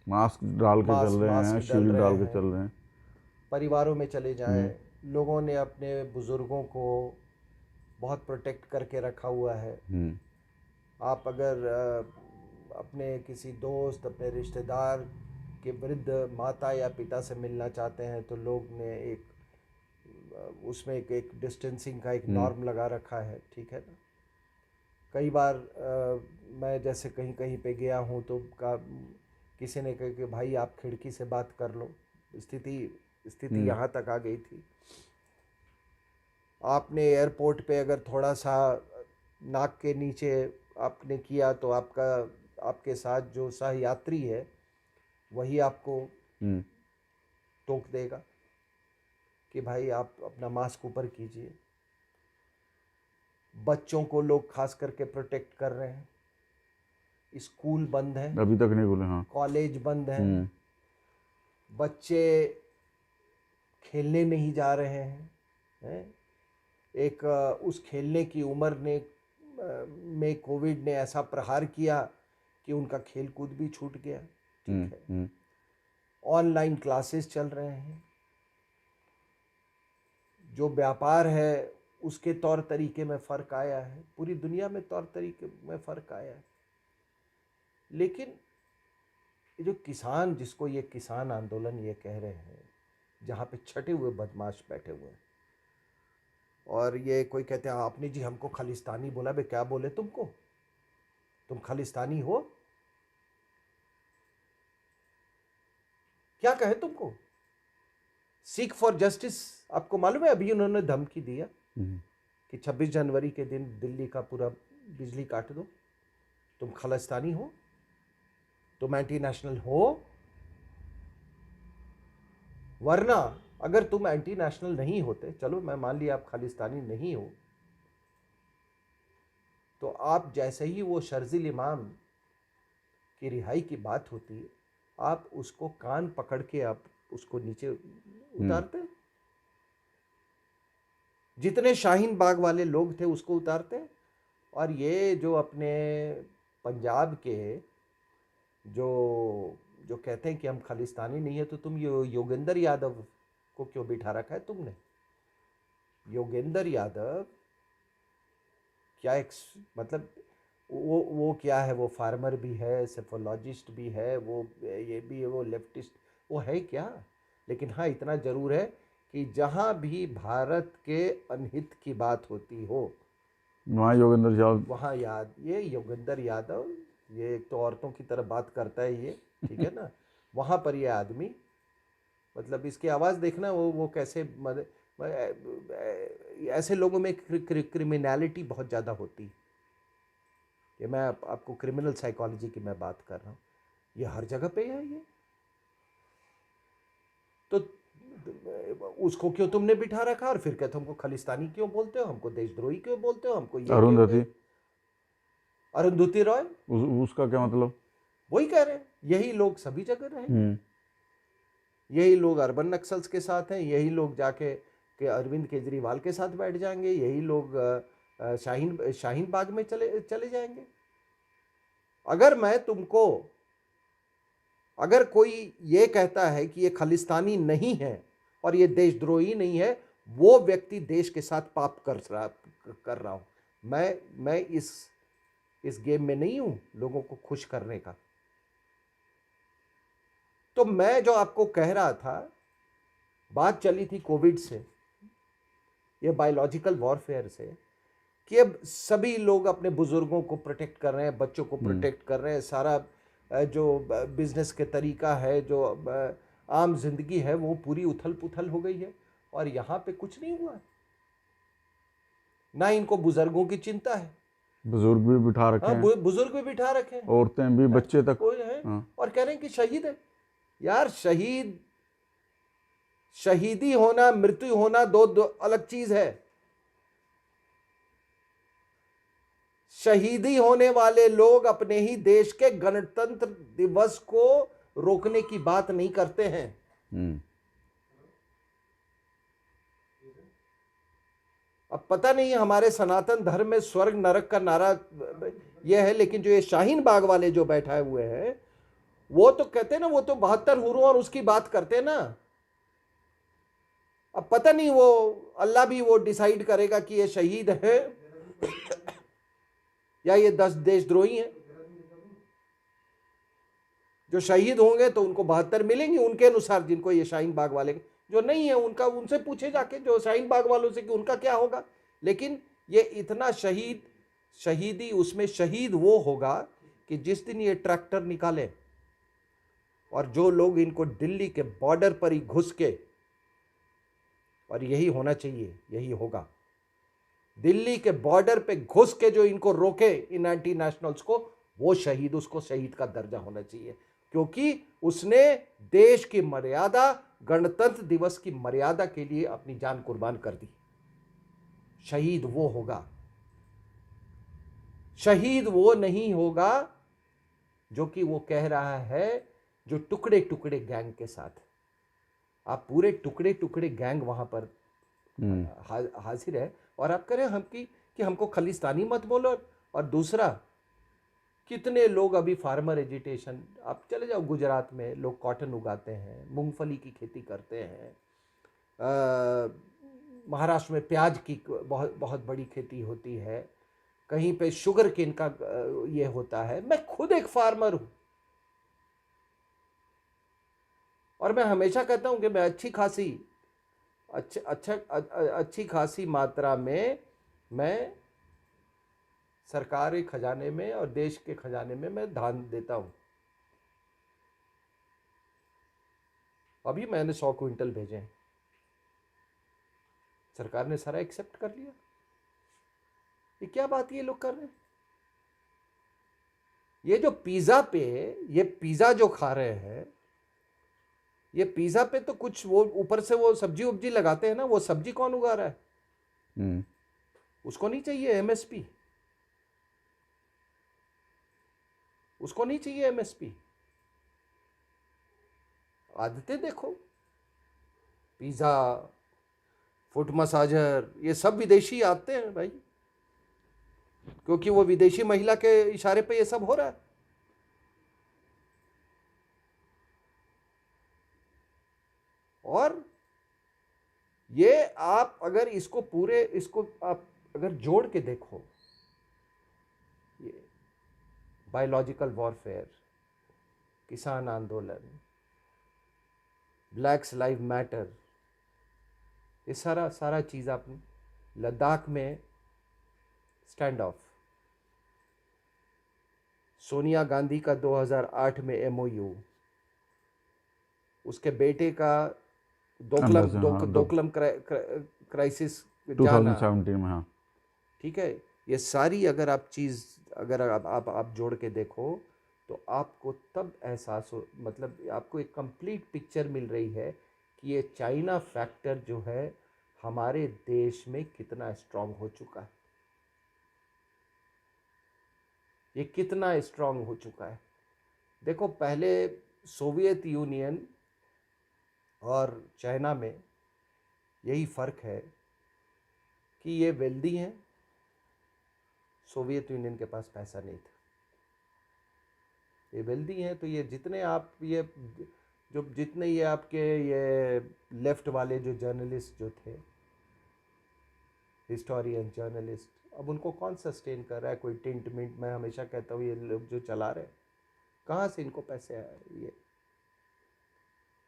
मास्क डाल के चल मास्क रहे हैं, मास्क डल शील्ड रहे डाल के हैं। चल रहे हैं। परिवारों में चले जाएं, लोगों ने अपने बुज़ुर्गों को बहुत प्रोटेक्ट करके रखा हुआ है। आप अगर अपने किसी दोस्त, अपने रिश्तेदार के वृद्ध माता या पिता से मिलना चाहते हैं तो लोग ने उसमें एक डिस्टेंसिंग का एक नॉर्म लगा रखा है, ठीक है ना। कई बार मैं जैसे कहीं कहीं पे गया हूँ तो किसी ने कहा कि भाई आप खिड़की से बात कर लो। स्थिति यहाँ तक आ गई थी। आपने एयरपोर्ट पे अगर थोड़ा सा नाक के नीचे आपने किया तो आपके साथ जो सह यात्री है वही आपको टोक देगा कि भाई आप अपना मास्क ऊपर कीजिए। बच्चों को लोग खास करके प्रोटेक्ट कर रहे हैं। स्कूल बंद हैं, अभी तक नहीं बोले। हाँ। कॉलेज बंद हैं, बच्चे खेलने नहीं जा रहे हैं। एक उस खेलने की उम्र में कोविड ने ऐसा प्रहार किया कि उनका खेल कूद भी छूट गया, ठीक है। ऑनलाइन क्लासेस चल रहे हैं। जो व्यापार है उसके तौर तरीके में फ़र्क आया है, पूरी दुनिया में तौर तरीके में फ़र्क आया है। लेकिन ये जो किसान, जिसको ये किसान आंदोलन ये कह रहे हैं, जहाँ पे छटे हुए बदमाश बैठे हुए हैं, और ये कोई कहते हैं आपने जी हमको खालिस्तानी बोला। बे क्या बोले तुमको? तुम खालिस्तानी हो? क्या कहे तुमको? Seek for justice. आपको मालूम है अभी उन्होंने धमकी दिया कि 26 जनवरी के दिन दिल्ली का पूरा बिजली काट दो। तुम खालिस्तानी हो? तुम एंटी नेशनल हो? वरना अगर तुम एंटी नेशनल नहीं होते, चलो मैं मान लिया आप खालिस्तानी नहीं हो, तो आप जैसे ही वो शर्जिल इमाम की रिहाई की बात होती है, आप उसको कान पकड़ के आप उसको नीचे उतारते। जितने शाहीन बाग वाले लोग थे उसको उतारते। और ये जो अपने पंजाब के जो जो कहते हैं कि हम खालिस्तानी नहीं है, तो तुम योगेंद्र यादव को क्यों बिठा रखा है तुमने? योगेंद्र यादव क्या मतलब वो क्या है? वो फार्मर भी है, सेफोलॉजिस्ट भी है, वो ये भी है, वो लेफ्टिस्ट, वो है क्या? लेकिन हाँ, इतना जरूर है कि जहाँ भी भारत के अनहित की बात होती हो वहाँ योगेंद्र यादव, वहाँ ये योगेंद्र यादव, ये एक तो औरतों की तरह बात करता है ये, ठीक है ना। वहाँ पर ये आदमी, मतलब इसकी आवाज़ देखना, वो कैसे ऐसे लोगों में क्रिमिनलिटी बहुत ज़्यादा होती है। ये मैं आपको क्रिमिनल साइकोलॉजी की मैं बात कर रहा हूँ। ये हर जगह पे है ये। तो उसको क्यों तुमने बिठा रखा? और फिर कहते हमको खालिस्तानी क्यों बोलते हो, हमको देशद्रोही क्यों बोलते हो, हमको ये अरुंधति, अरुंधति रॉय, उसका क्या मतलब? वही कह रहे हैं, यही लोग सभी जगह रहे। यही लोग अर्बन नक्सल्स के साथ हैं, यही लोग जाके अरविंद केजरीवाल के साथ बैठ जाएंगे, यही लोग शाहीन बाग में चले जाएंगे। अगर कोई ये कहता है कि ये खालिस्तानी नहीं है और ये देशद्रोही नहीं है, वो व्यक्ति देश के साथ पाप कर रहा हूं। मैं इस गेम में नहीं हूं लोगों को खुश करने का। तो मैं जो आपको कह रहा था, बात चली थी कोविड से, ये बायोलॉजिकल वॉरफेयर से, कि अब सभी लोग अपने बुजुर्गों को प्रोटेक्ट कर रहे हैं, बच्चों को प्रोटेक्ट कर रहे हैं। सारा जो बिजनेस के तरीका है, जो आम जिंदगी है, वो पूरी उथल पुथल हो गई है। और यहाँ पे कुछ नहीं हुआ, ना इनको बुजुर्गों की चिंता है। बुजुर्ग भी बिठा रखे हैं, बुजुर्ग भी बिठा रखे हैं, औरतें भी, बच्चे तक है। और कह रहे हैं कि शहीद है। यार शहीदी होना, मृत्यु होना दो अलग चीज है। शहीदी होने वाले लोग अपने ही देश के गणतंत्र दिवस को रोकने की बात नहीं करते हैं। हम्म, अब पता नहीं हमारे सनातन धर्म में स्वर्ग नरक का नारा यह है, लेकिन जो ये शाहीन बाग वाले जो बैठाए हुए हैं वो तो कहते हैं ना, वो तो 72 हुरों और उसकी बात करते हैं ना। अब पता नहीं वो अल्लाह भी वो डिसाइड करेगा कि ये शहीद है या ये 10 देशद्रोही हैं। जो शहीद होंगे तो उनको 72 मिलेंगे उनके अनुसार, जिनको ये शाहीन बाग वाले, जो नहीं है उनका उनसे पूछे जाके जो शाहीन बाग वालों से कि उनका क्या होगा। लेकिन ये इतना शहीदी उसमें शहीद वो होगा कि जिस दिन ये ट्रैक्टर निकाले और जो लोग इनको दिल्ली के बॉर्डर पर ही घुस के, और यही होना चाहिए, यही होगा, दिल्ली के बॉर्डर पे घुस के जो इनको रोके इन एंटी नेशनल्स को, वो शहीद, उसको शहीद का दर्जा होना चाहिए, क्योंकि उसने देश की मर्यादा, गणतंत्र दिवस की मर्यादा के लिए अपनी जान कुर्बान कर दी। शहीद वो होगा, शहीद वो नहीं होगा जो कि वो कह रहा है जो टुकड़े टुकड़े गैंग के साथ। आप पूरे टुकड़े टुकड़े गैंग वहां पर हाजिर है और आप करें हम कि हमको खालिस्तानी मत बोलो। और दूसरा, कितने लोग अभी फार्मर एजिटेशन, आप चले जाओ गुजरात में, लोग कॉटन उगाते हैं, मूंगफली की खेती करते हैं, महाराष्ट्र में प्याज की बहुत बहुत बड़ी खेती होती है, कहीं पे शुगर केन का ये होता है। मैं खुद एक फार्मर हूं और मैं हमेशा कहता हूं कि मैं अच्छी खासी मात्रा में मैं सरकारी खजाने में और देश के खजाने में मैं दान देता हूं। अभी मैंने 100 क्विंटल भेजे हैं, सरकार ने सारा एक्सेप्ट कर लिया। ये क्या बात ये लोग कर रहे हैं? ये जो ये पिज्जा जो खा रहे हैं, ये पिज्जा पे तो कुछ वो ऊपर से वो सब्जी उब्जी लगाते हैं ना, वो सब्जी कौन उगा रहा है? उसको नहीं चाहिए एमएसपी, उसको नहीं चाहिए एमएसपी। आदतें देखो, पिज्जा, फुट मसाजर, ये सब विदेशी आते हैं भाई, क्योंकि वो विदेशी महिला के इशारे पे ये सब हो रहा है। और ये आप अगर इसको आप अगर जोड़ के देखो, ये बायोलॉजिकल वॉरफेयर, किसान आंदोलन, ब्लैक्स लाइव मैटर, ये सारा चीज़ आपने, लद्दाख में स्टैंड ऑफ, सोनिया गांधी का 2008 में एमओयू, उसके बेटे का दोकलम क्राइसिस जाना, 2017 में। हाँ, ठीक है। ये सारी अगर आप चीज़ अगर आप जोड़ के देखो तो आपको तब एहसास हो, मतलब आपको एक कंप्लीट पिक्चर मिल रही है कि ये चाइना फैक्टर जो है हमारे देश में कितना स्ट्रांग हो चुका है, ये कितना स्ट्रांग हो चुका है। देखो, पहले सोवियत यूनियन और चाइना में यही फ़र्क है कि ये वेल्दी हैं, सोवियत यूनियन के पास पैसा नहीं था। ये वेल्दी हैं तो ये जितने आपके ये लेफ्ट वाले जो जर्नलिस्ट जो थे, हिस्टोरियन जर्नलिस्ट, अब उनको कौन सस्टेन कर रहा है? कोई टिंट मिंट, मैं हमेशा कहता हूँ ये लोग जो चला रहे हैं, कहाँ से इनको पैसे आ रहे? ये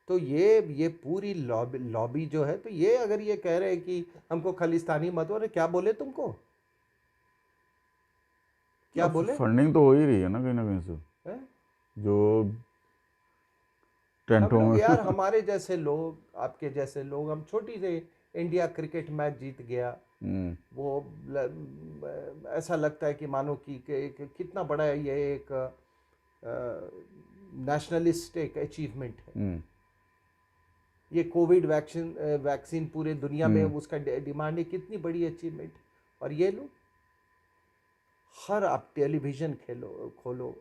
तो ये पूरी लॉबी जो है, तो ये अगर ये कह रहे हैं कि हमको खालिस्तानी मत, अरे क्या बोले तुमको, क्या बोले? फंडिंग तो हो ही रही है ना कहीं से है? जो हम टेंटों लोग में यार, हमारे जैसे लोग, आपके जैसे लोग, हम छोटी से इंडिया क्रिकेट मैच जीत गया, वो ऐसा लगता है कि मानो कि कितना बड़ा ये एक नेशनलिस्ट एक अचीवमेंट है। ये कोविड वैक्सीन पूरे दुनिया में उसका डिमांड है, कितनी बड़ी अचीवमेंट। और ये लोग हर आप टेलीविज़न खोलो,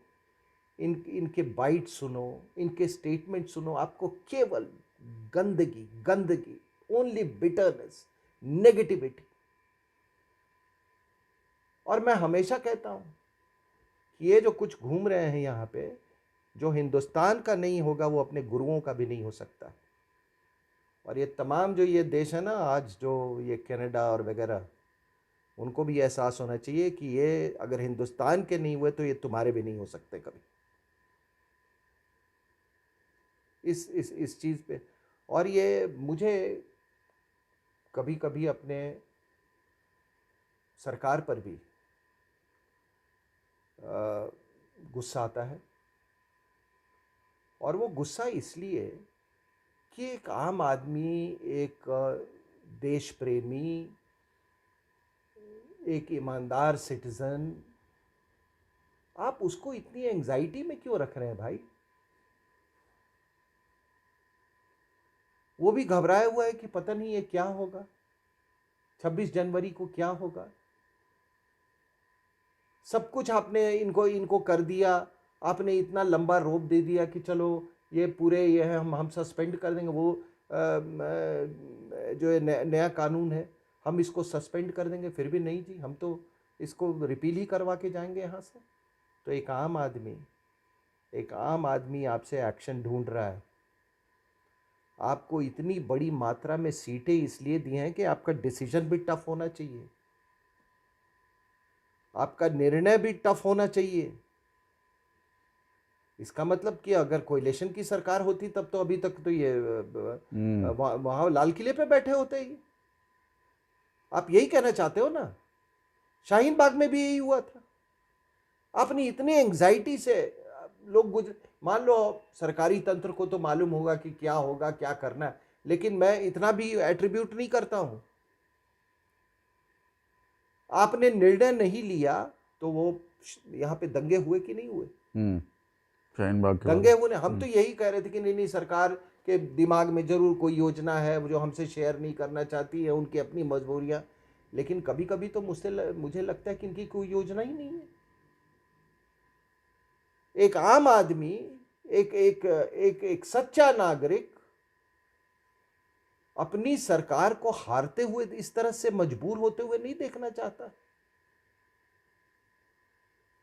इनके बाइट सुनो, इनके स्टेटमेंट सुनो, आपको केवल गंदगी गंदगी, ओनली बिटरनेस, नेगेटिविटी। और मैं हमेशा कहता हूँ कि ये जो कुछ घूम रहे हैं यहाँ पे, जो हिंदुस्तान का नहीं होगा वो अपने गुरुओं का भी नहीं हो सकता। और ये तमाम जो ये देश है ना आज, जो ये कनाडा और वगैरह, उनको भी एहसास होना चाहिए कि ये अगर हिंदुस्तान के नहीं हुए तो ये तुम्हारे भी नहीं हो सकते कभी, इस चीज़ पे। और ये मुझे कभी कभी अपने सरकार पर भी गुस्सा आता है। और वो गुस्सा इसलिए कि एक आम आदमी, एक देश प्रेमी, एक ईमानदार सिटीजन, आप उसको इतनी एंजाइटी में क्यों रख रहे हैं भाई? वो भी घबराया हुआ है कि पता नहीं ये क्या होगा, 26 जनवरी को क्या होगा। सब कुछ आपने इनको कर दिया, आपने इतना लंबा रोप दे दिया कि चलो ये पूरे ये है, हम सस्पेंड कर देंगे, वो जो है नया कानून है हम इसको सस्पेंड कर देंगे। फिर भी नहीं जी, हम तो इसको रिपील ही करवा के जाएंगे यहाँ से। तो एक आम आदमी आपसे एक्शन ढूंढ रहा है। आपको इतनी बड़ी मात्रा में सीटें इसलिए दी हैं कि आपका डिसीजन भी टफ होना चाहिए, आपका निर्णय भी टफ होना चाहिए। इसका मतलब कि अगर कोalition की सरकार होती तब तो अभी तक तो ये वहां लाल किले पे बैठे होते ही। आप यही कहना चाहते हो ना? शाहीन बाग में भी यही हुआ था। अपनी इतनी एंग्जाइटी से लोग मान लो सरकारी तंत्र को तो मालूम होगा कि क्या होगा, क्या करना है, लेकिन मैं इतना भी एट्रीब्यूट नहीं करता हूं। आपने निर्णय नहीं लिया तो वो यहाँ पे दंगे हुए कि नहीं हुए? शाहीन बाग के दंगे हुए। हम तो यही कह रहे थे कि नहीं सरकार के दिमाग में जरूर कोई योजना है जो हमसे शेयर नहीं करना चाहती है, उनकी अपनी मजबूरियां। लेकिन कभी कभी तो मुझे लगता है कि इनकी कोई योजना ही नहीं है। एक आम आदमी, एक एक एक एक सच्चा नागरिक अपनी सरकार को हारते हुए, इस तरह से मजबूर होते हुए नहीं देखना चाहता।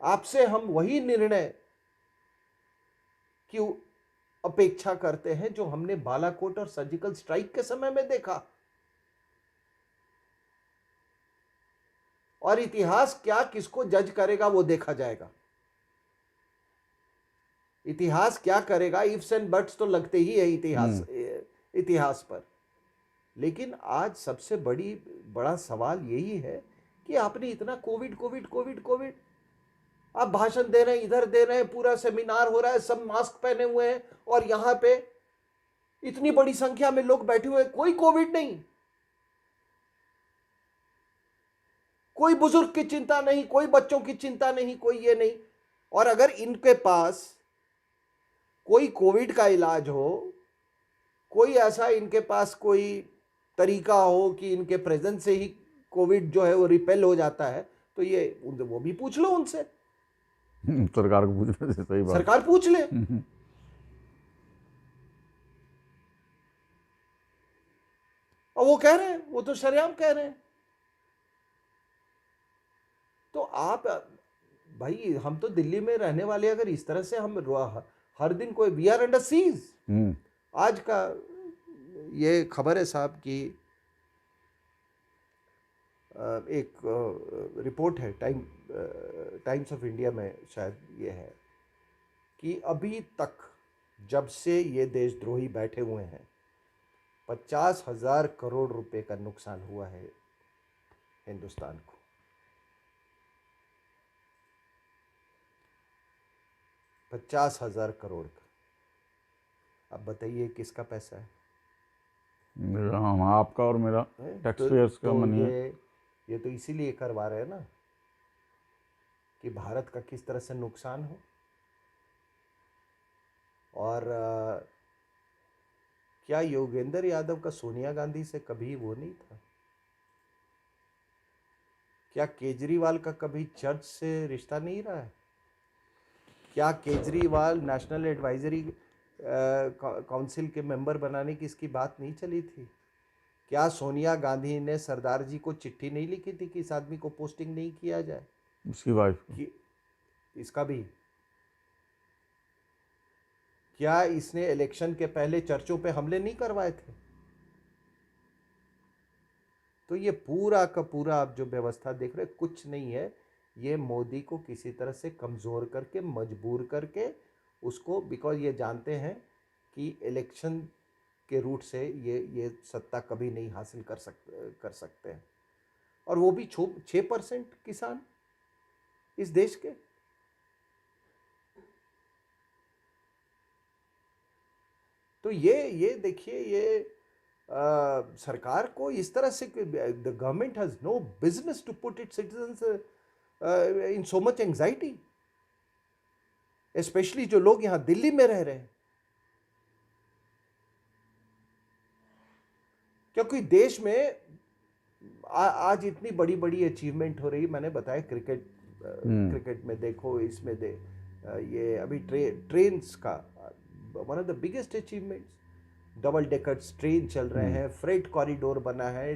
आपसे हम वही निर्णय की अपेक्षा करते हैं जो हमने बालाकोट और सर्जिकल स्ट्राइक के समय में देखा। और इतिहास क्या किसको जज करेगा वो देखा जाएगा। इतिहास क्या करेगा, इफ्स एंड बट्स तो लगते ही है इतिहास पर। लेकिन आज सबसे बड़ा सवाल यही है कि आपने इतना कोविड कोविड कोविड कोविड, आप भाषण दे रहे हैं, इधर दे रहे हैं, पूरा सेमिनार हो रहा है, सब मास्क पहने हुए हैं, और यहां पे इतनी बड़ी संख्या में लोग बैठे हुए हैं, कोई कोविड नहीं, कोई बुजुर्ग की चिंता नहीं, कोई बच्चों की चिंता नहीं, कोई ये नहीं। और अगर इनके पास कोई कोविड का इलाज हो, कोई ऐसा इनके पास कोई तरीका हो कि इनके प्रेजेंस से ही कोविड जो है वो रिपेल हो जाता है, तो ये वो भी पूछ लो उनसे। सरकार को पूछने से सही बात। सरकार पूछ ले। और वो कह रहे हैं, वो तो शरेआम कह रहे हैं। तो आप भाई, हम तो दिल्ली में रहने वाले, अगर इस तरह से हम हर दिन कोई, वी आर अंडर सीज। आज का ये खबर है साहब कि एक रिपोर्ट है टाइम्स ऑफ इंडिया में शायद ये है कि अभी तक जब से ये देशद्रोही बैठे हुए हैं 50,000 करोड़ रुपए का नुकसान हुआ है हिंदुस्तान को। 50,000 करोड़ का। अब बताइए किसका पैसा है? हम, आपका और मेरा, टैक्स पेयर्स का मनी है। ये तो इसीलिए करवा रहे हैं ना कि भारत का किस तरह से नुकसान हो। और क्या योगेंद्र यादव का सोनिया गांधी से कभी वो नहीं था क्या केजरीवाल का कभी चर्च से रिश्ता नहीं रहा है? क्या केजरीवाल नेशनल एडवाइजरी काउंसिल के मेंबर बनाने की इसकी बात नहीं चली थी? क्या सोनिया गांधी ने सरदार जी को चिट्ठी नहीं लिखी थी कि इस आदमी को पोस्टिंग नहीं किया जाए? उसकी वाइफ को। कि इसका भी क्या इसने इलेक्शन के पहले चर्चों पे हमले नहीं करवाए थे? तो ये पूरा का पूरा आप जो व्यवस्था देख रहे हैं, कुछ नहीं है, ये मोदी को किसी तरह से कमज़ोर करके, मजबूर करके उसको, बिकॉज ये जानते हैं कि इलेक्शन के रूट से ये सत्ता कभी नहीं हासिल कर सकते हैं। और वो भी 6% किसान इस देश के। तो ये देखिए, ये सरकार को इस तरह से, the government has no business to put it citizens in so much anxiety, especially जो लोग यहां दिल्ली में रह रहे हैं। क्योंकि देश में आज इतनी बड़ी बड़ी अचीवमेंट हो रही, मैंने बताया क्रिकेट में देखो, इसमें ये अभी ट्रेन्स का one of the biggest achievements, double deckers train चल रहे हैं, फ्रेट कॉरिडोर बना है।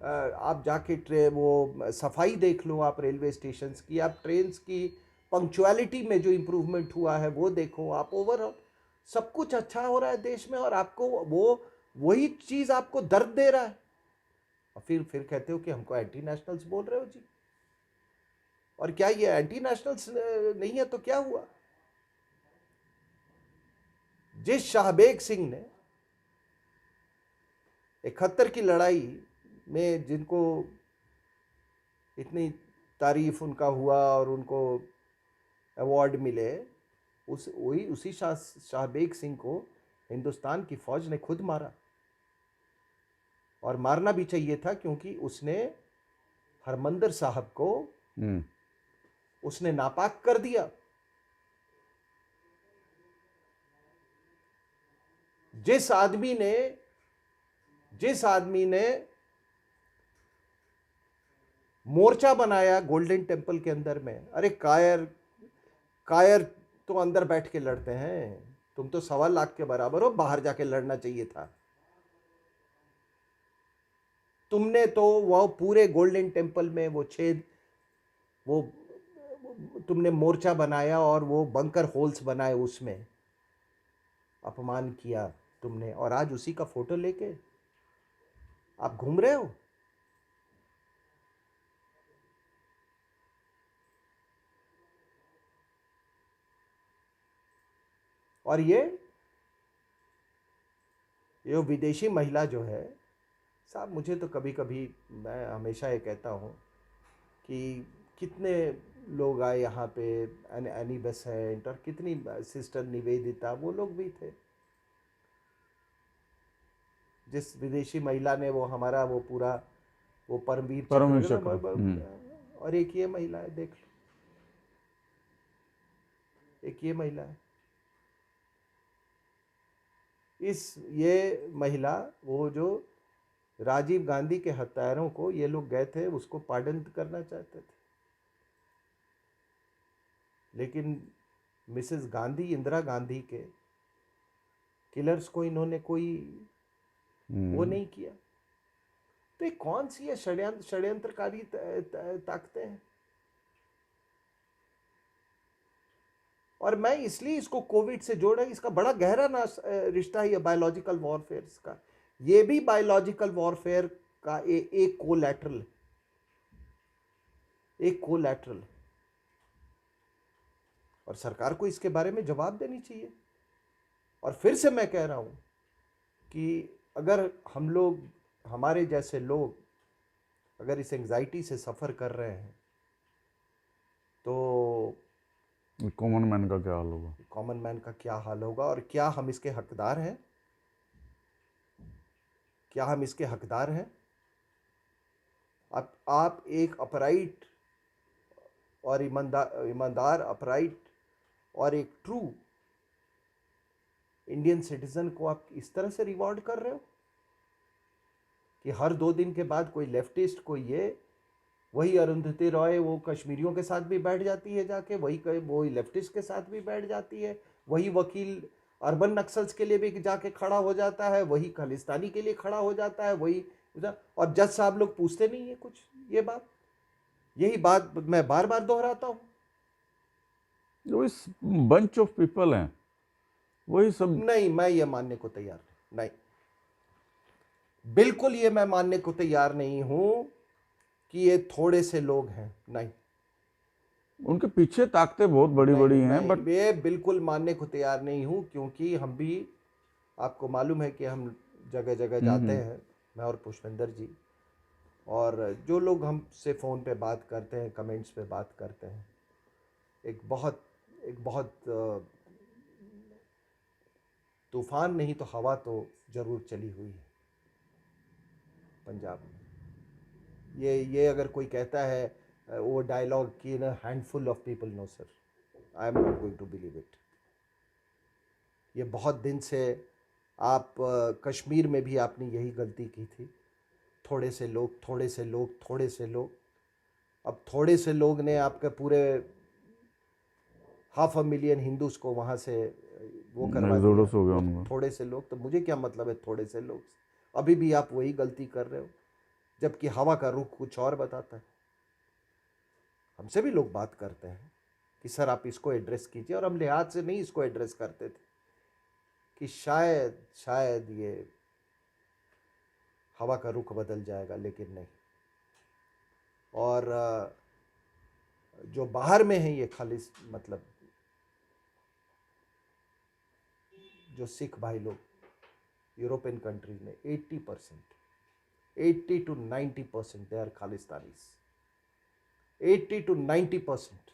आप जाके वो सफाई देख लो आप रेलवे स्टेशन की, आप ट्रेन की पंक्चुअलिटी में जो इम्प्रूवमेंट हुआ है वो देखो आप। ओवरऑल सब कुछ अच्छा हो रहा है देश में, और आपको वही चीज़ आपको दर्द दे रहा है। और फिर कहते हो कि हमको एंटी नेशनल्स बोल रहे हो जी। और क्या ये एंटी नेशनल्स नहीं है तो क्या हुआ? जिस शाहबेग सिंह ने 71 की लड़ाई में, जिनको इतनी तारीफ उनका हुआ और उनको अवार्ड मिले, उसी शाहबेग सिंह को हिंदुस्तान की फौज ने खुद मारा। और मारना भी चाहिए था, क्योंकि उसने हरमंदिर साहब को उसने नापाक कर दिया। जिस आदमी ने मोर्चा बनाया गोल्डन टेम्पल के अंदर में, अरे कायर तो अंदर बैठ के लड़ते हैं, तुम तो 1.25 लाख के बराबर हो, बाहर जाके लड़ना चाहिए था। तुमने तो वो पूरे गोल्डन टेम्पल में वो तुमने मोर्चा बनाया और वो बंकर होल्स बनाए, उसमें अपमान किया तुमने, और आज उसी का फोटो लेके आप घूम रहे हो। और ये विदेशी महिला जो है साहब, मुझे तो कभी कभी, मैं हमेशा ये कहता हूँ कि कितने लोग आए यहाँ पे, एनी बेसेंट और कितनी सिस्टर निवेदिता, वो लोग भी थे। जिस विदेशी महिला ने वो हमारा वो पूरा वो परमवीर चक्र, और एक ये महिला है, देख लो, एक ये महिला है। ये महिला, वो जो राजीव गांधी के हत्यारों को ये लोग गए थे उसको पार्डन करना चाहते थे, लेकिन मिसेस गांधी, इंदिरा गांधी के किलर्स को इन्होंने कोई वो नहीं किया। तो ये कौन सी है षड्यंत्रकारी ताकतें हैं? और मैं इसलिए इसको कोविड से जोड़ा, इसका बड़ा गहरा रिश्ता है ये बायोलॉजिकल वॉरफेयर का। ये भी बायोलॉजिकल वॉरफेयर का एक कोलैटरल, और सरकार को इसके बारे में जवाब देनी चाहिए। और फिर से मैं कह रहा हूं कि अगर हम लोग, हमारे जैसे लोग अगर इस एंजाइटी से सफ़र कर रहे हैं, तो कॉमन मैन का क्या हाल होगा? कॉमन मैन का क्या हाल होगा? और क्या हम इसके हकदार हैं? क्या हम इसके हकदार हैं? आप एक अपराइट और ईमानदार अपराइट और एक ट्रू इंडियन सिटीजन को आप इस तरह से रिवॉर्ड कर रहे हो कि हर 2 दिन के बाद कोई लेफ्टिस्ट, कोई ये, वही अरुंधति रॉय वो कश्मीरियों के साथ भी बैठ जाती है जाके, वही लेफ्टिस्ट के साथ भी बैठ जाती है, वही वकील अर्बन नक्सल्स के लिए भी जाके खड़ा हो जाता है, वही खालिस्तानी के लिए खड़ा हो जाता है, वही। और जज साहब लोग पूछते नहीं है कुछ। ये बात, यही बात मैं बार बार दोहराता हूँ। जो इस बंच ऑफ पीपल हैं वही सब। नहीं, मैं ये मानने को तैयार नहीं, बिल्कुल ये मैं मानने को तैयार नहीं हूं कि ये थोड़े से लोग हैं। नहीं, उनके पीछे ताकतें बहुत बड़ी बड़ी हैं, मैं बट ये बिल्कुल मानने को तैयार नहीं हूं, क्योंकि हम भी, आपको मालूम है कि हम जगह जगह जाते हैं, मैं और पुष्पेंद्र जी, और जो लोग हमसे फ़ोन पे बात करते हैं, कमेंट्स पे बात करते हैं, एक बहुत तूफान नहीं तो हवा तो ज़रूर चली हुई है पंजाब में। ये अगर कोई कहता है वो डायलॉग कि ना handful of people, no sir, I am not going to believe it. ये बहुत दिन से आप कश्मीर में भी आपने यही गलती की थी, थोड़े से लोग, थोड़े से लोग, थोड़े से लोग। अब थोड़े से लोग ने आपके पूरे 500,000 हिंदूज को वहाँ से वो करवा दिया। एक्सोडस हो गया तो उनका। थोड़े से लोग, तो मुझे क्या मतलब है थोड़े से लोग से? अभी भी आप वही गलती कर रहे हो, जबकि हवा का रुख कुछ और बताता है। हमसे भी लोग बात करते हैं कि सर आप इसको एड्रेस कीजिए, और हम लिहाज से नहीं इसको एड्रेस करते थे कि शायद ये हवा का रुख बदल जाएगा, लेकिन नहीं। और जो बाहर में है ये खालिस, मतलब जो सिख भाई लोग यूरोपियन कंट्रीज में 80% 80 to 90% they are Khalistanis. 80 to 90%।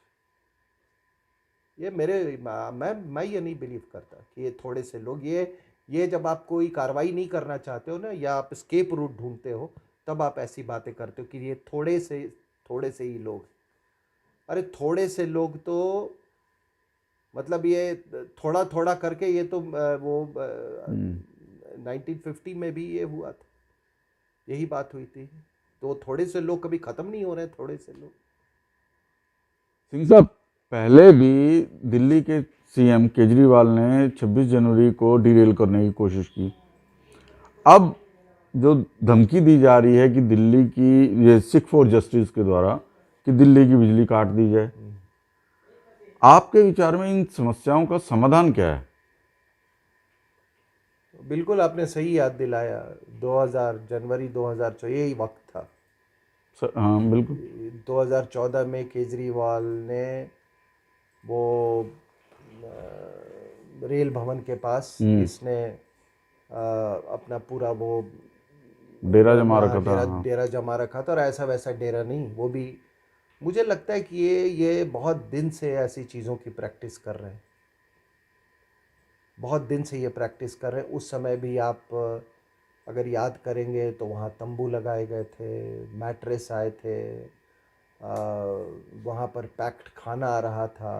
ये मैं ये नहीं बिलीव करता कि ये थोड़े से लोग, ये जब आप कोई कार्रवाई नहीं करना चाहते हो ना, या आप स्केप रूट ढूंढते हो, तब आप ऐसी बातें करते हो कि ये थोड़े से ही लोग। अरे थोड़े से लोग तो मतलब ये थोड़ा थोड़ा करके ये तो वो 1950 में भी ये हुआ था, यही बात हुई थी। तो थोड़े से लोग कभी खत्म नहीं हो रहे, थोड़े से लोग। सिंह साहब, पहले भी दिल्ली के सीएम केजरीवाल ने 26 जनवरी को डीरेल करने की कोशिश की। अब जो धमकी दी जा रही है कि दिल्ली की, ये सिख फॉर जस्टिस के द्वारा, कि दिल्ली की बिजली काट दी जाए, आपके विचार में इन समस्याओं का समाधान क्या है? बिल्कुल आपने सही याद दिलाया। 2000 जनवरी 2014 यही वक्त था। हाँ बिल्कुल। 2014 में केजरीवाल ने वो रेल भवन के पास इसने अपना पूरा वो डेरा जमा रखा था। हाँ। डेरा जमा रखा था, और ऐसा वैसा डेरा नहीं, वो भी मुझे लगता है कि ये बहुत दिन से ऐसी चीज़ों की प्रैक्टिस कर रहे हैं, बहुत दिन से ये प्रैक्टिस कर रहे हैं। उस समय भी आप अगर याद करेंगे तो वहाँ तंबू लगाए गए थे, मैट्रेस आए थे, वहाँ पर पैक्ड खाना आ रहा था,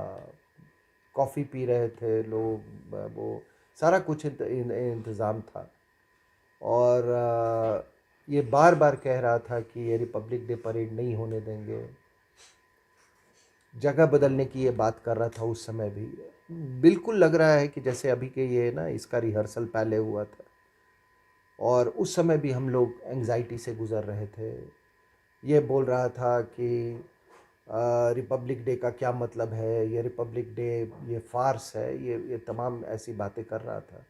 कॉफ़ी पी रहे थे लोग, वो सारा कुछ इंतज़ाम था। और ये बार बार कह रहा था कि ये रिपब्लिक डे परेड नहीं होने देंगे, जगह बदलने की ये बात कर रहा था उस समय भी। बिल्कुल लग रहा है कि जैसे अभी के ये ना, इसका रिहर्सल पहले हुआ था, और उस समय भी हम लोग एंग्जाइटी से गुज़र रहे थे। ये बोल रहा था कि रिपब्लिक डे का क्या मतलब है, ये रिपब्लिक डे ये फार्स है, ये तमाम ऐसी बातें कर रहा था।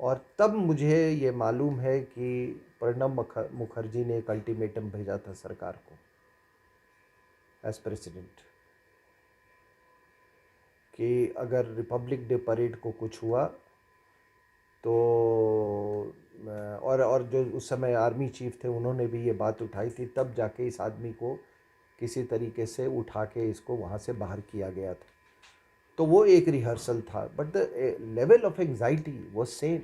और तब मुझे ये मालूम है कि प्रणब मुखर्जी ने एक अल्टीमेटम भेजा था सरकार को एज प्रेसिडेंट, कि अगर रिपब्लिक डे परेड को कुछ हुआ तो और जो उस समय आर्मी चीफ थे उन्होंने भी ये बात उठाई थी, तब जाके इस आदमी को किसी तरीके से उठा के इसको वहाँ से बाहर किया गया था। तो वो एक रिहर्सल था, but the level of anxiety was same,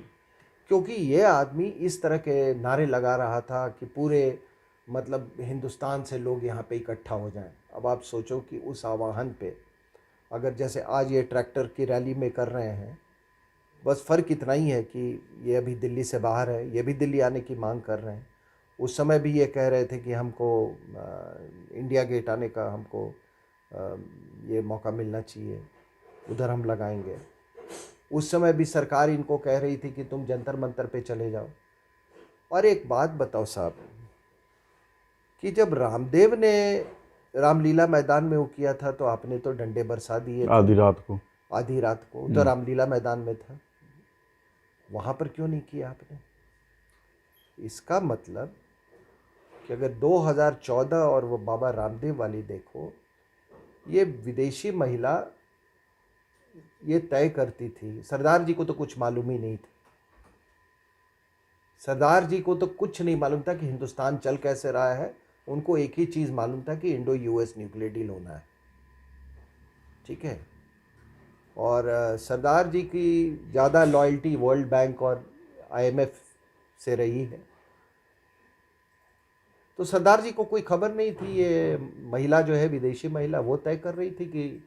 क्योंकि ये आदमी इस तरह के नारे लगा रहा था कि पूरे मतलब हिंदुस्तान से लोग यहाँ पे इकट्ठा हो जाएं। अब आप सोचो कि उस आह्वान पे, अगर जैसे आज ये ट्रैक्टर की रैली में कर रहे हैं, बस फ़र्क इतना ही है कि ये अभी दिल्ली से बाहर है, ये भी दिल्ली आने की मांग कर रहे हैं, उस समय भी ये कह रहे थे कि हमको इंडिया गेट आने का हमको ये मौका मिलना चाहिए, उधर हम लगाएंगे। उस समय भी सरकार इनको कह रही थी कि तुम जंतर मंतर पे चले जाओ। और एक बात बताओ साहब, कि जब रामदेव ने रामलीला मैदान में वो किया था तो आपने तो डंडे बरसा दिए थे आधी रात को। आधी रात को, तो रामलीला मैदान में था, वहां पर क्यों नहीं किया आपने? इसका मतलब कि अगर 2014 और वो बाबा रामदेव वाली देखो, ये विदेशी महिला ये तय करती थी। सरदार जी को तो कुछ मालूम ही नहीं था। सरदार जी को तो कुछ नहीं मालूम था कि हिंदुस्तान चल कैसे रहा है। उनको एक ही चीज़ मालूम था कि इंडो यूएस न्यूक्लियर डील होना है, ठीक है। और सरदार जी की ज़्यादा लॉयल्टी वर्ल्ड बैंक और आईएमएफ से रही है। तो सरदार जी को कोई खबर नहीं थी, ये महिला जो है विदेशी महिला वो तय कर रही थी कि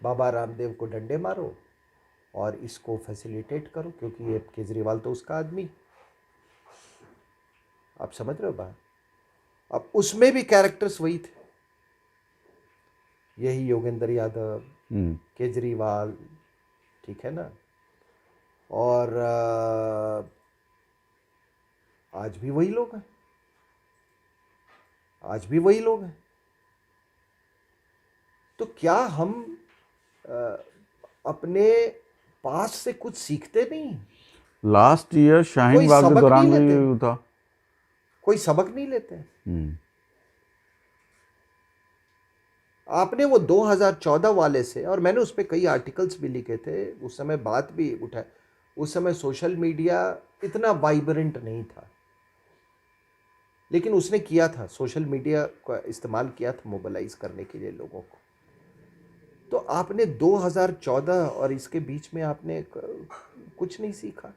बाबा रामदेव को डंडे मारो और इसको फैसिलिटेट करो, क्योंकि ये केजरीवाल तो उसका आदमी। आप समझ रहे हो बात? अब उसमें भी कैरेक्टर्स वही थे, यही योगेंद्र यादव, केजरीवाल, ठीक है ना। और आज भी वही लोग हैं, आज भी वही लोग हैं। तो क्या हम अपने पास से कुछ सीखते नहीं? लास्ट ईयर शाहीन कोई बाग के सबक दौरान नहीं भी लेते? था। कोई सबक नहीं लेते? हम्म। आपने वो 2014 वाले से, और मैंने उस पर कई आर्टिकल्स भी लिखे थे, उस समय बात भी उठा। उस समय सोशल मीडिया इतना वाइब्रेंट नहीं था, लेकिन उसने किया था, सोशल मीडिया का इस्तेमाल किया था मोबिलाइज करने के लिए लोगों को। तो आपने 2014 और इसके बीच में आपने कुछ नहीं सीखा।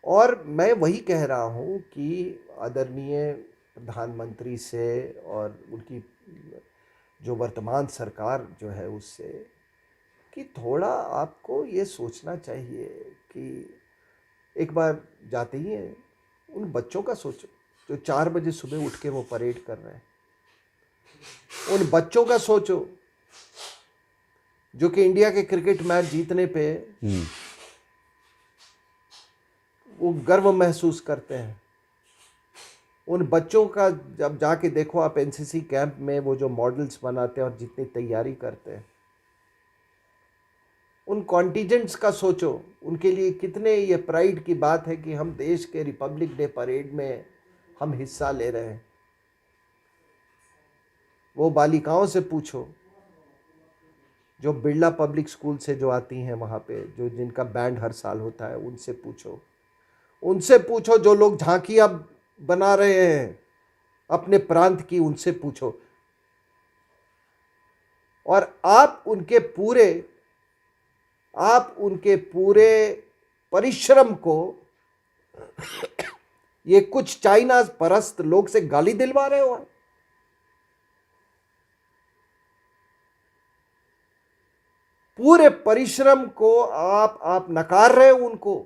और मैं वही कह रहा हूँ कि आदरणीय प्रधानमंत्री से और उनकी जो वर्तमान सरकार जो है उससे, कि थोड़ा आपको ये सोचना चाहिए कि एक बार जाते ही हैं उन बच्चों का सोचो जो 4 बजे सुबह उठ के वो परेड कर रहे हैं। उन बच्चों का सोचो जो कि इंडिया के क्रिकेट मैच जीतने पे वो गर्व महसूस करते हैं। उन बच्चों का जब जाके देखो आप एनसीसी कैंप में, वो जो मॉडल्स बनाते हैं और जितनी तैयारी करते हैं, उन कॉन्टिजेंट्स का सोचो, उनके लिए कितने ये प्राइड की बात है कि हम देश के रिपब्लिक डे परेड में हम हिस्सा ले रहे हैं। वो बालिकाओं से पूछो जो बिरला पब्लिक स्कूल से जो आती हैं वहाँ पे, जो जिनका बैंड हर साल होता है, उनसे पूछो। उनसे पूछो जो लोग झांकियाँ बना रहे हैं अपने प्रांत की, उनसे पूछो। और आप उनके पूरे परिश्रम को ये कुछ चाइना परस्त लोग से गाली दिलवा रहे हो। पूरे परिश्रम को आप नकार रहे हो उनको।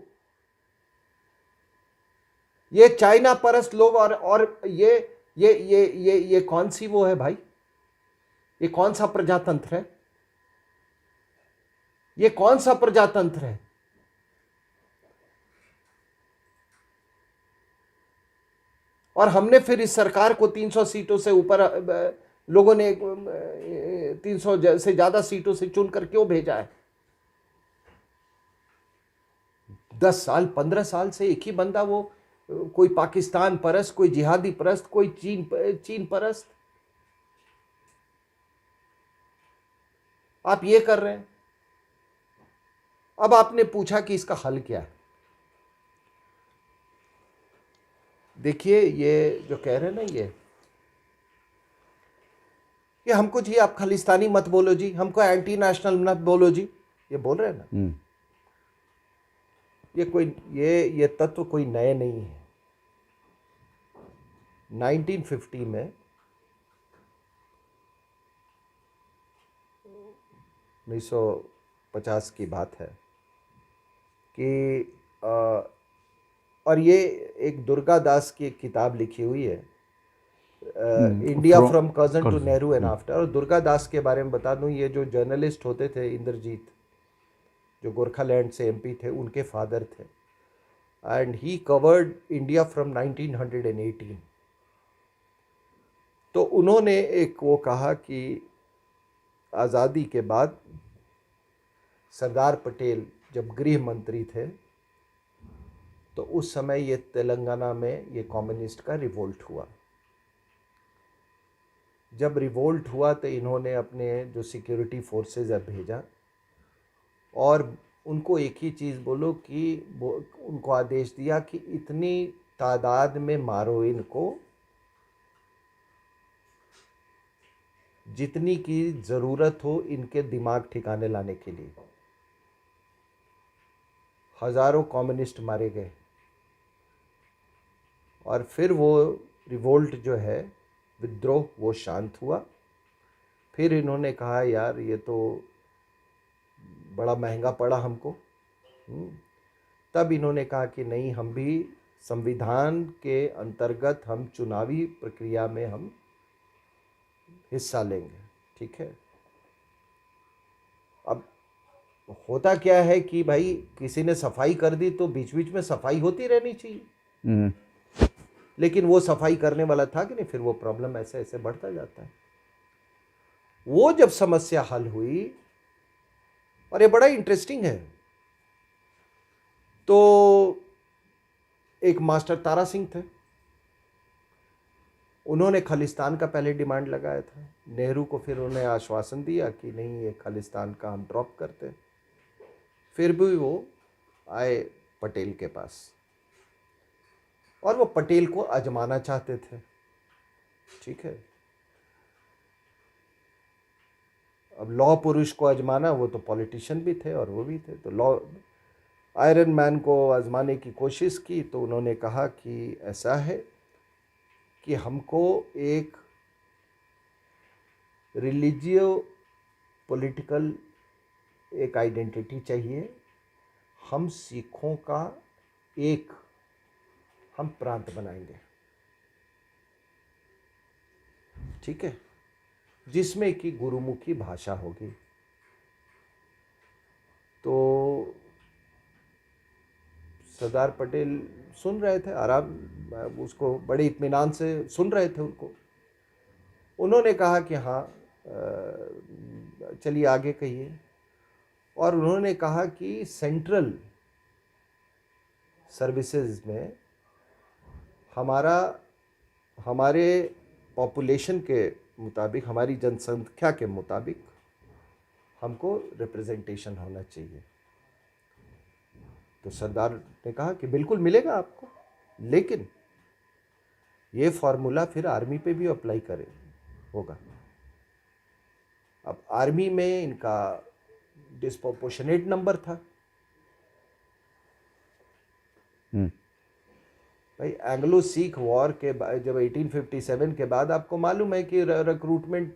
ये चाइना परस्त लोग, और ये कौन सी वो है भाई? ये कौन सा प्रजातंत्र है? ये कौन सा प्रजातंत्र है? और हमने फिर इस सरकार को 300 सीटों से ऊपर, लोगों ने 300 से ज्यादा सीटों से चुनकर क्यों भेजा है? 10 साल 15 साल से एक ही बंदा, वो कोई पाकिस्तान परस्त, कोई जिहादी परस्त, कोई चीन परस्त, आप ये कर रहे हैं। अब आपने पूछा कि इसका हल क्या है। देखिए, ये जो कह रहे हैं ना, ये हमको जी आप खालिस्तानी मत बोलो जी, हमको एंटी नेशनल मत बोलो जी, ये बोल रहे हैं ना। ये तत्व कोई नए नहीं है। 1950 में 1950 की बात है कि और ये एक दुर्गा दास की एक किताब लिखी हुई है, India from Curzon to Nehru and after. और दुर्गा दास के बारे में बता दूं, ये जो जर्नलिस्ट होते थे इंद्रजीत, जो गोरखालैंड से एमपी थे, उनके फादर थे। And he covered India from 1918। तो उन्होंने एक वो कहा कि आज़ादी के बाद सरदार पटेल जब गृह मंत्री थे तो उस समय ये तेलंगाना में ये कम्युनिस्ट का रिवोल्ट हुआ। जब रिवोल्ट हुआ तो इन्होंने अपने जो सिक्योरिटी फोर्सेस है भेजा और उनको एक ही चीज़ बोलो कि उनको आदेश दिया कि इतनी तादाद में मारो इनको जितनी की ज़रूरत हो इनके दिमाग ठिकाने लाने के लिए। हज़ारों कम्युनिस्ट मारे गए और फिर वो रिवोल्ट जो है, विद्रोह, वो शांत हुआ। फिर इन्होंने कहा यार ये तो बड़ा महंगा पड़ा हमको। तब इन्होंने कहा कि नहीं, हम भी संविधान के अंतर्गत हम चुनावी प्रक्रिया में हम हिस्सा लेंगे, ठीक है। अब होता क्या है कि भाई किसी ने सफाई कर दी तो बीच बीच में सफाई होती रहनी चाहिए, लेकिन वो सफाई करने वाला था कि नहीं, फिर वो प्रॉब्लम ऐसे ऐसे बढ़ता जाता है। वो जब समस्या हल हुई, और ये बड़ा इंटरेस्टिंग है, तो एक मास्टर तारा सिंह थे, उन्होंने खालिस्तान का पहले डिमांड लगाया था। नेहरू को फिर उन्होंने आश्वासन दिया कि नहीं, ये खालिस्तान का हम ड्रॉप करते। फिर भी वो आए पटेल के पास और वो पटेल को आजमाना चाहते थे, ठीक है। अब लौह पुरुष को आजमाना, वो तो पॉलिटिशियन भी थे और वो भी थे, तो लॉ आयरन मैन को आजमाने की कोशिश की। तो उन्होंने कहा कि ऐसा है कि हमको एक रिलीजियो पॉलिटिकल एक आइडेंटिटी चाहिए। हम सिखों का एक हम प्रांत बनाएंगे, ठीक है, जिसमें कि गुरुमुखी भाषा होगी। तो सरदार पटेल सुन रहे थे, आराम, उसको बड़े इत्मीनान से सुन रहे थे उनको। उन्होंने कहा कि हाँ, चलिए आगे कहिए। और उन्होंने कहा कि सेंट्रल सर्विसेज में हमारे पॉपुलेशन के मुताबिक, हमारी जनसंख्या के मुताबिक हमको रिप्रेजेंटेशन होना चाहिए। तो सरदार ने कहा कि बिल्कुल मिलेगा आपको, लेकिन ये फॉर्मूला फिर आर्मी पे भी अप्लाई करे होगा। अब आर्मी में इनका डिस्प्रोपोर्शनेट नंबर था। भाई एंग्लो सिख वॉर के बाद, जब 1857 के बाद, आपको मालूम है कि रिक्रूटमेंट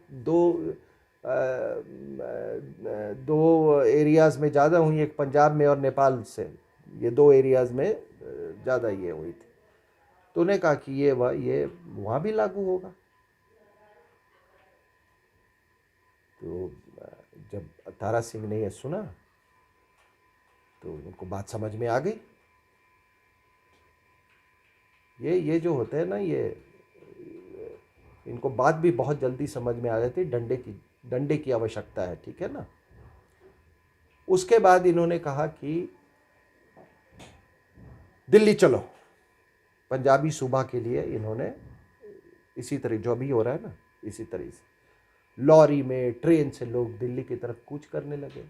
दो एरियाज़ में ज़्यादा हुई, एक पंजाब में और नेपाल से। ये दो एरियाज़ में ज़्यादा ये हुई थी। तो उन्होंने कहा कि ये वहाँ भी लागू होगा। तो जब तारा सिंह ने ये सुना तो उनको बात समझ में आ गई। ये जो होते हैं ना, ये इनको बात भी बहुत जल्दी समझ में आ जाती है। डंडे की आवश्यकता है, ठीक है ना। उसके बाद इन्होंने कहा कि दिल्ली चलो। पंजाबी सूबा के लिए इन्होंने इसी तरह जो भी हो रहा है ना, इसी तरह से लॉरी में, ट्रेन से लोग दिल्ली की तरफ कूच करने लगे।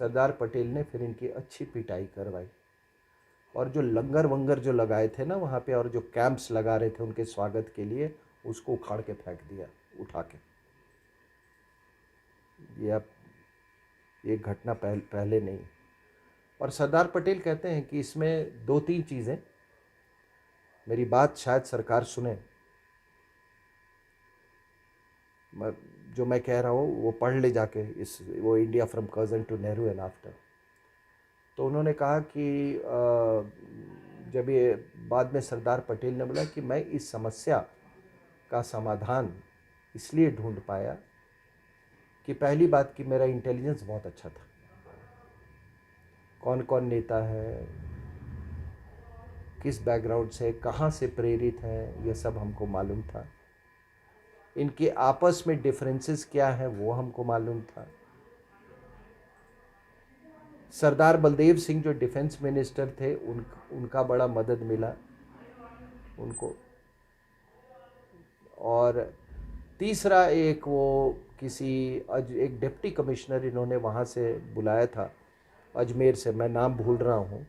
सरदार पटेल ने फिर इनकी अच्छी पिटाई करवाई और जो लंगर वंगर जो लगाए थे ना वहाँ पे, और जो कैंप्स लगा रहे थे उनके स्वागत के लिए, उसको उखाड़ के फेंक दिया उठा के। ये अब ये घटना पहले नहीं। और सरदार पटेल कहते हैं कि इसमें दो तीन चीज़ें, मेरी बात शायद सरकार सुने, जो मैं कह रहा हूँ वो पढ़ ले जाके, वो India from Curzon to Nehru and after. तो उन्होंने कहा कि जब ये बाद में सरदार पटेल ने बोला कि मैं इस समस्या का समाधान इसलिए ढूंढ पाया कि पहली बात कि मेरा इंटेलिजेंस बहुत अच्छा था, कौन कौन नेता है, किस बैकग्राउंड से, कहाँ से प्रेरित हैं, ये सब हमको मालूम था। इनके आपस में डिफरेंसेस क्या है वो हमको मालूम था। सरदार बलदेव सिंह जो डिफेंस मिनिस्टर थे उनका बड़ा मदद मिला उनको। और तीसरा एक वो एक डिप्टी कमिश्नर इन्होंने वहाँ से बुलाया था अजमेर से, मैं नाम भूल रहा हूँ,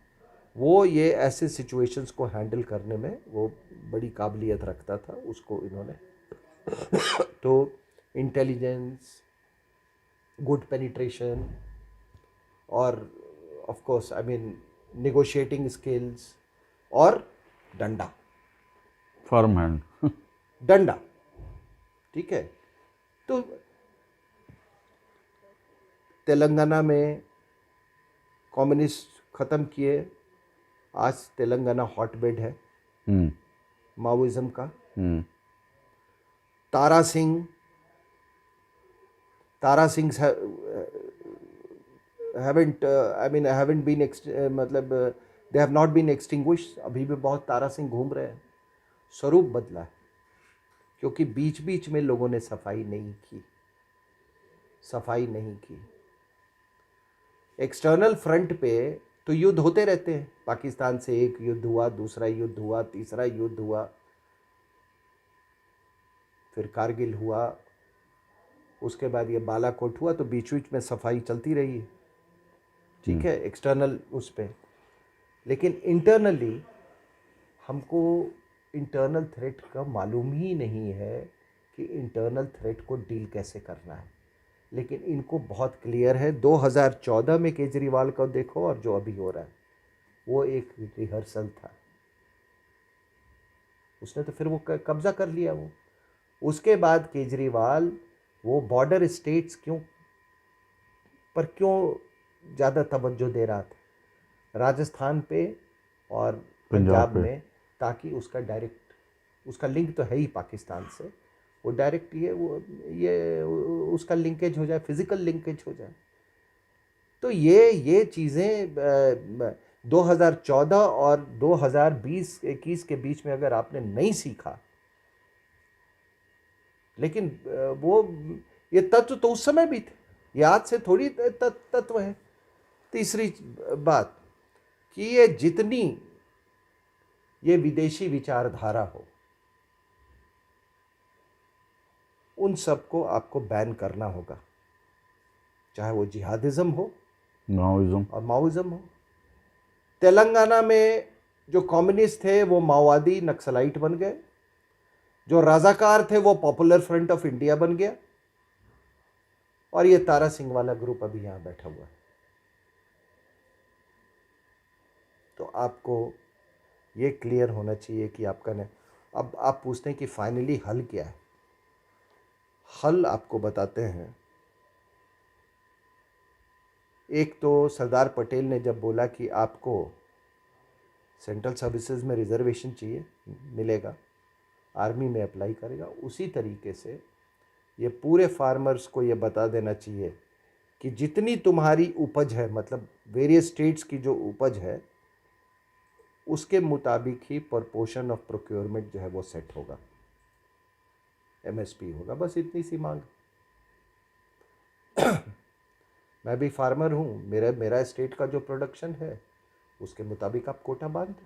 वो ये ऐसे सिचुएशंस को हैंडल करने में वो बड़ी काबिलियत रखता था, उसको इन्होंने तो इंटेलिजेंस, गुड पेनिट्रेशन और of course I mean negotiating skills और डंडा, फर्म हैंड। डंडा, ठीक है। तो तेलंगाना में कम्युनिस्ट ख़त्म किए, आज तेलंगाना हॉटबेड है माओइज्म का। तारा सिंह haven't been मतलब they have not been extinguished, अभी भी बहुत तारा सिंह घूम रहे हैं। स्वरूप बदला है क्योंकि बीच बीच में लोगों ने सफाई नहीं की। एक्सटर्नल फ्रंट पे तो युद्ध होते रहते हैं, पाकिस्तान से एक युद्ध हुआ, दूसरा युद्ध हुआ, तीसरा युद्ध हुआ, फिर कारगिल हुआ, उसके बाद ये बालाकोट हुआ, तो बीच बीच में सफाई चलती रही है, ठीक है, एक्सटर्नल उस पे। लेकिन इंटरनली हमको इंटरनल थ्रेट का मालूम ही नहीं है कि इंटरनल थ्रेट को डील कैसे करना है। लेकिन इनको बहुत क्लियर है। 2014 में केजरीवाल को देखो और जो अभी हो रहा है वो एक रिहर्सल था। उसने तो फिर वो कब्जा कर लिया वो। उसके बाद केजरीवाल वो बॉर्डर स्टेट्स क्यों ज़्यादा तवज्जो दे रहा था, राजस्थान पे और पंजाब में, ताकि उसका लिंक तो है ही पाकिस्तान से, वो डायरेक्ट ये उसका लिंकेज हो जाए, फिजिकल लिंकेज हो जाए। तो ये चीज़ें 2014 और 2020-21 के बीच में अगर आपने नहीं सीखा, लेकिन ये तत्व तो उस समय भी थे, ये आज से थोड़ी तत्व है। तीसरी बात कि ये जितनी ये विदेशी विचारधारा हो, उन सबको आपको बैन करना होगा, चाहे वो जिहादिज्म हो, माओइज्म हो। तेलंगाना में जो कम्युनिस्ट थे वो माओवादी नक्सलाइट बन गए, जो राजाकार थे वो पॉपुलर फ्रंट ऑफ इंडिया बन गया, और ये तारा सिंह वाला ग्रुप अभी यहां बैठा हुआ है। तो आपको ये क्लियर होना चाहिए कि आपका ने अब आप पूछते हैं कि फाइनली हल क्या है। हल आपको बताते हैं। एक तो सरदार पटेल ने जब बोला कि आपको सेंट्रल सर्विसेज में रिजर्वेशन चाहिए, मिलेगा, आर्मी में अप्लाई करेगा, उसी तरीके से ये पूरे फार्मर्स को ये बता देना चाहिए कि जितनी तुम्हारी उपज है, मतलब वेरियस स्टेट्स की जो उपज है, उसके मुताबिक ही प्रपोर्शन ऑफ प्रोक्योरमेंट जो है वो सेट होगा, एमएसपी होगा। बस इतनी सी मांग। मैं भी फार्मर हूँ, मेरा स्टेट का जो प्रोडक्शन है उसके मुताबिक आप कोटा बांध दें।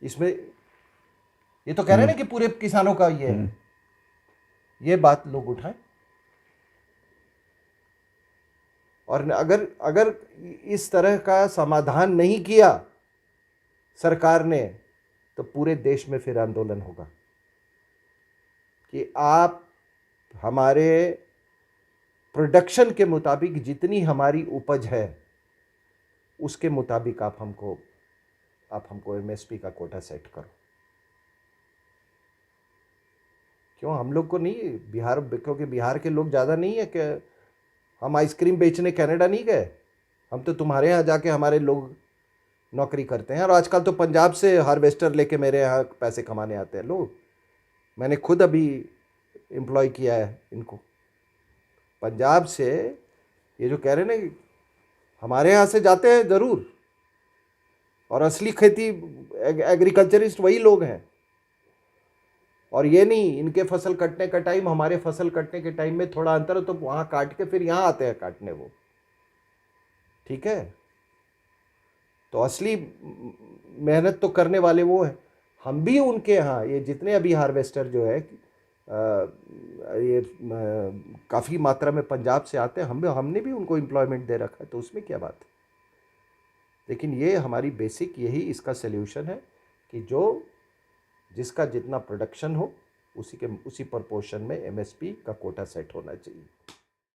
इसमें ये तो कह रहे हैं ना कि पूरे किसानों का ये है, ये बात लोग उठाएं। और अगर इस तरह का समाधान नहीं किया सरकार ने, तो पूरे देश में फिर आंदोलन होगा कि आप हमारे प्रोडक्शन के मुताबिक जितनी हमारी उपज है उसके मुताबिक आप हमको एमएसपी का कोटा सेट करो। क्यों हम लोग को नहीं, क्योंकि बिहार के लोग ज़्यादा नहीं है कि हम आइसक्रीम बेचने कनाडा नहीं गए, हम तो तुम्हारे यहाँ जाके हमारे लोग नौकरी करते हैं। और आजकल तो पंजाब से हार्वेस्टर लेके मेरे यहाँ पैसे कमाने आते हैं लोग। मैंने खुद अभी एम्प्लॉय किया है इनको पंजाब से। ये जो कह रहे हैं ना, हमारे यहाँ से जाते हैं ज़रूर, और असली खेती एग्रीकल्चरिस्ट वही लोग हैं। और ये नहीं इनके फसल कटने का टाइम हमारे फसल कटने के टाइम में थोड़ा अंतर हो तो वहाँ काट के फिर यहाँ आते हैं काटने वो, ठीक है। तो असली मेहनत तो करने वाले वो हैं। हम भी उनके यहाँ ये जितने अभी हार्वेस्टर जो है ये काफ़ी मात्रा में पंजाब से आते हैं, हमने भी उनको एम्प्लॉयमेंट दे रखा है, तो उसमें क्या बात है। लेकिन ये हमारी बेसिक यही इसका सल्यूशन है कि जो जिसका जितना प्रोडक्शन हो उसी प्रपोर्शन में एमएसपी का कोटा सेट होना चाहिए।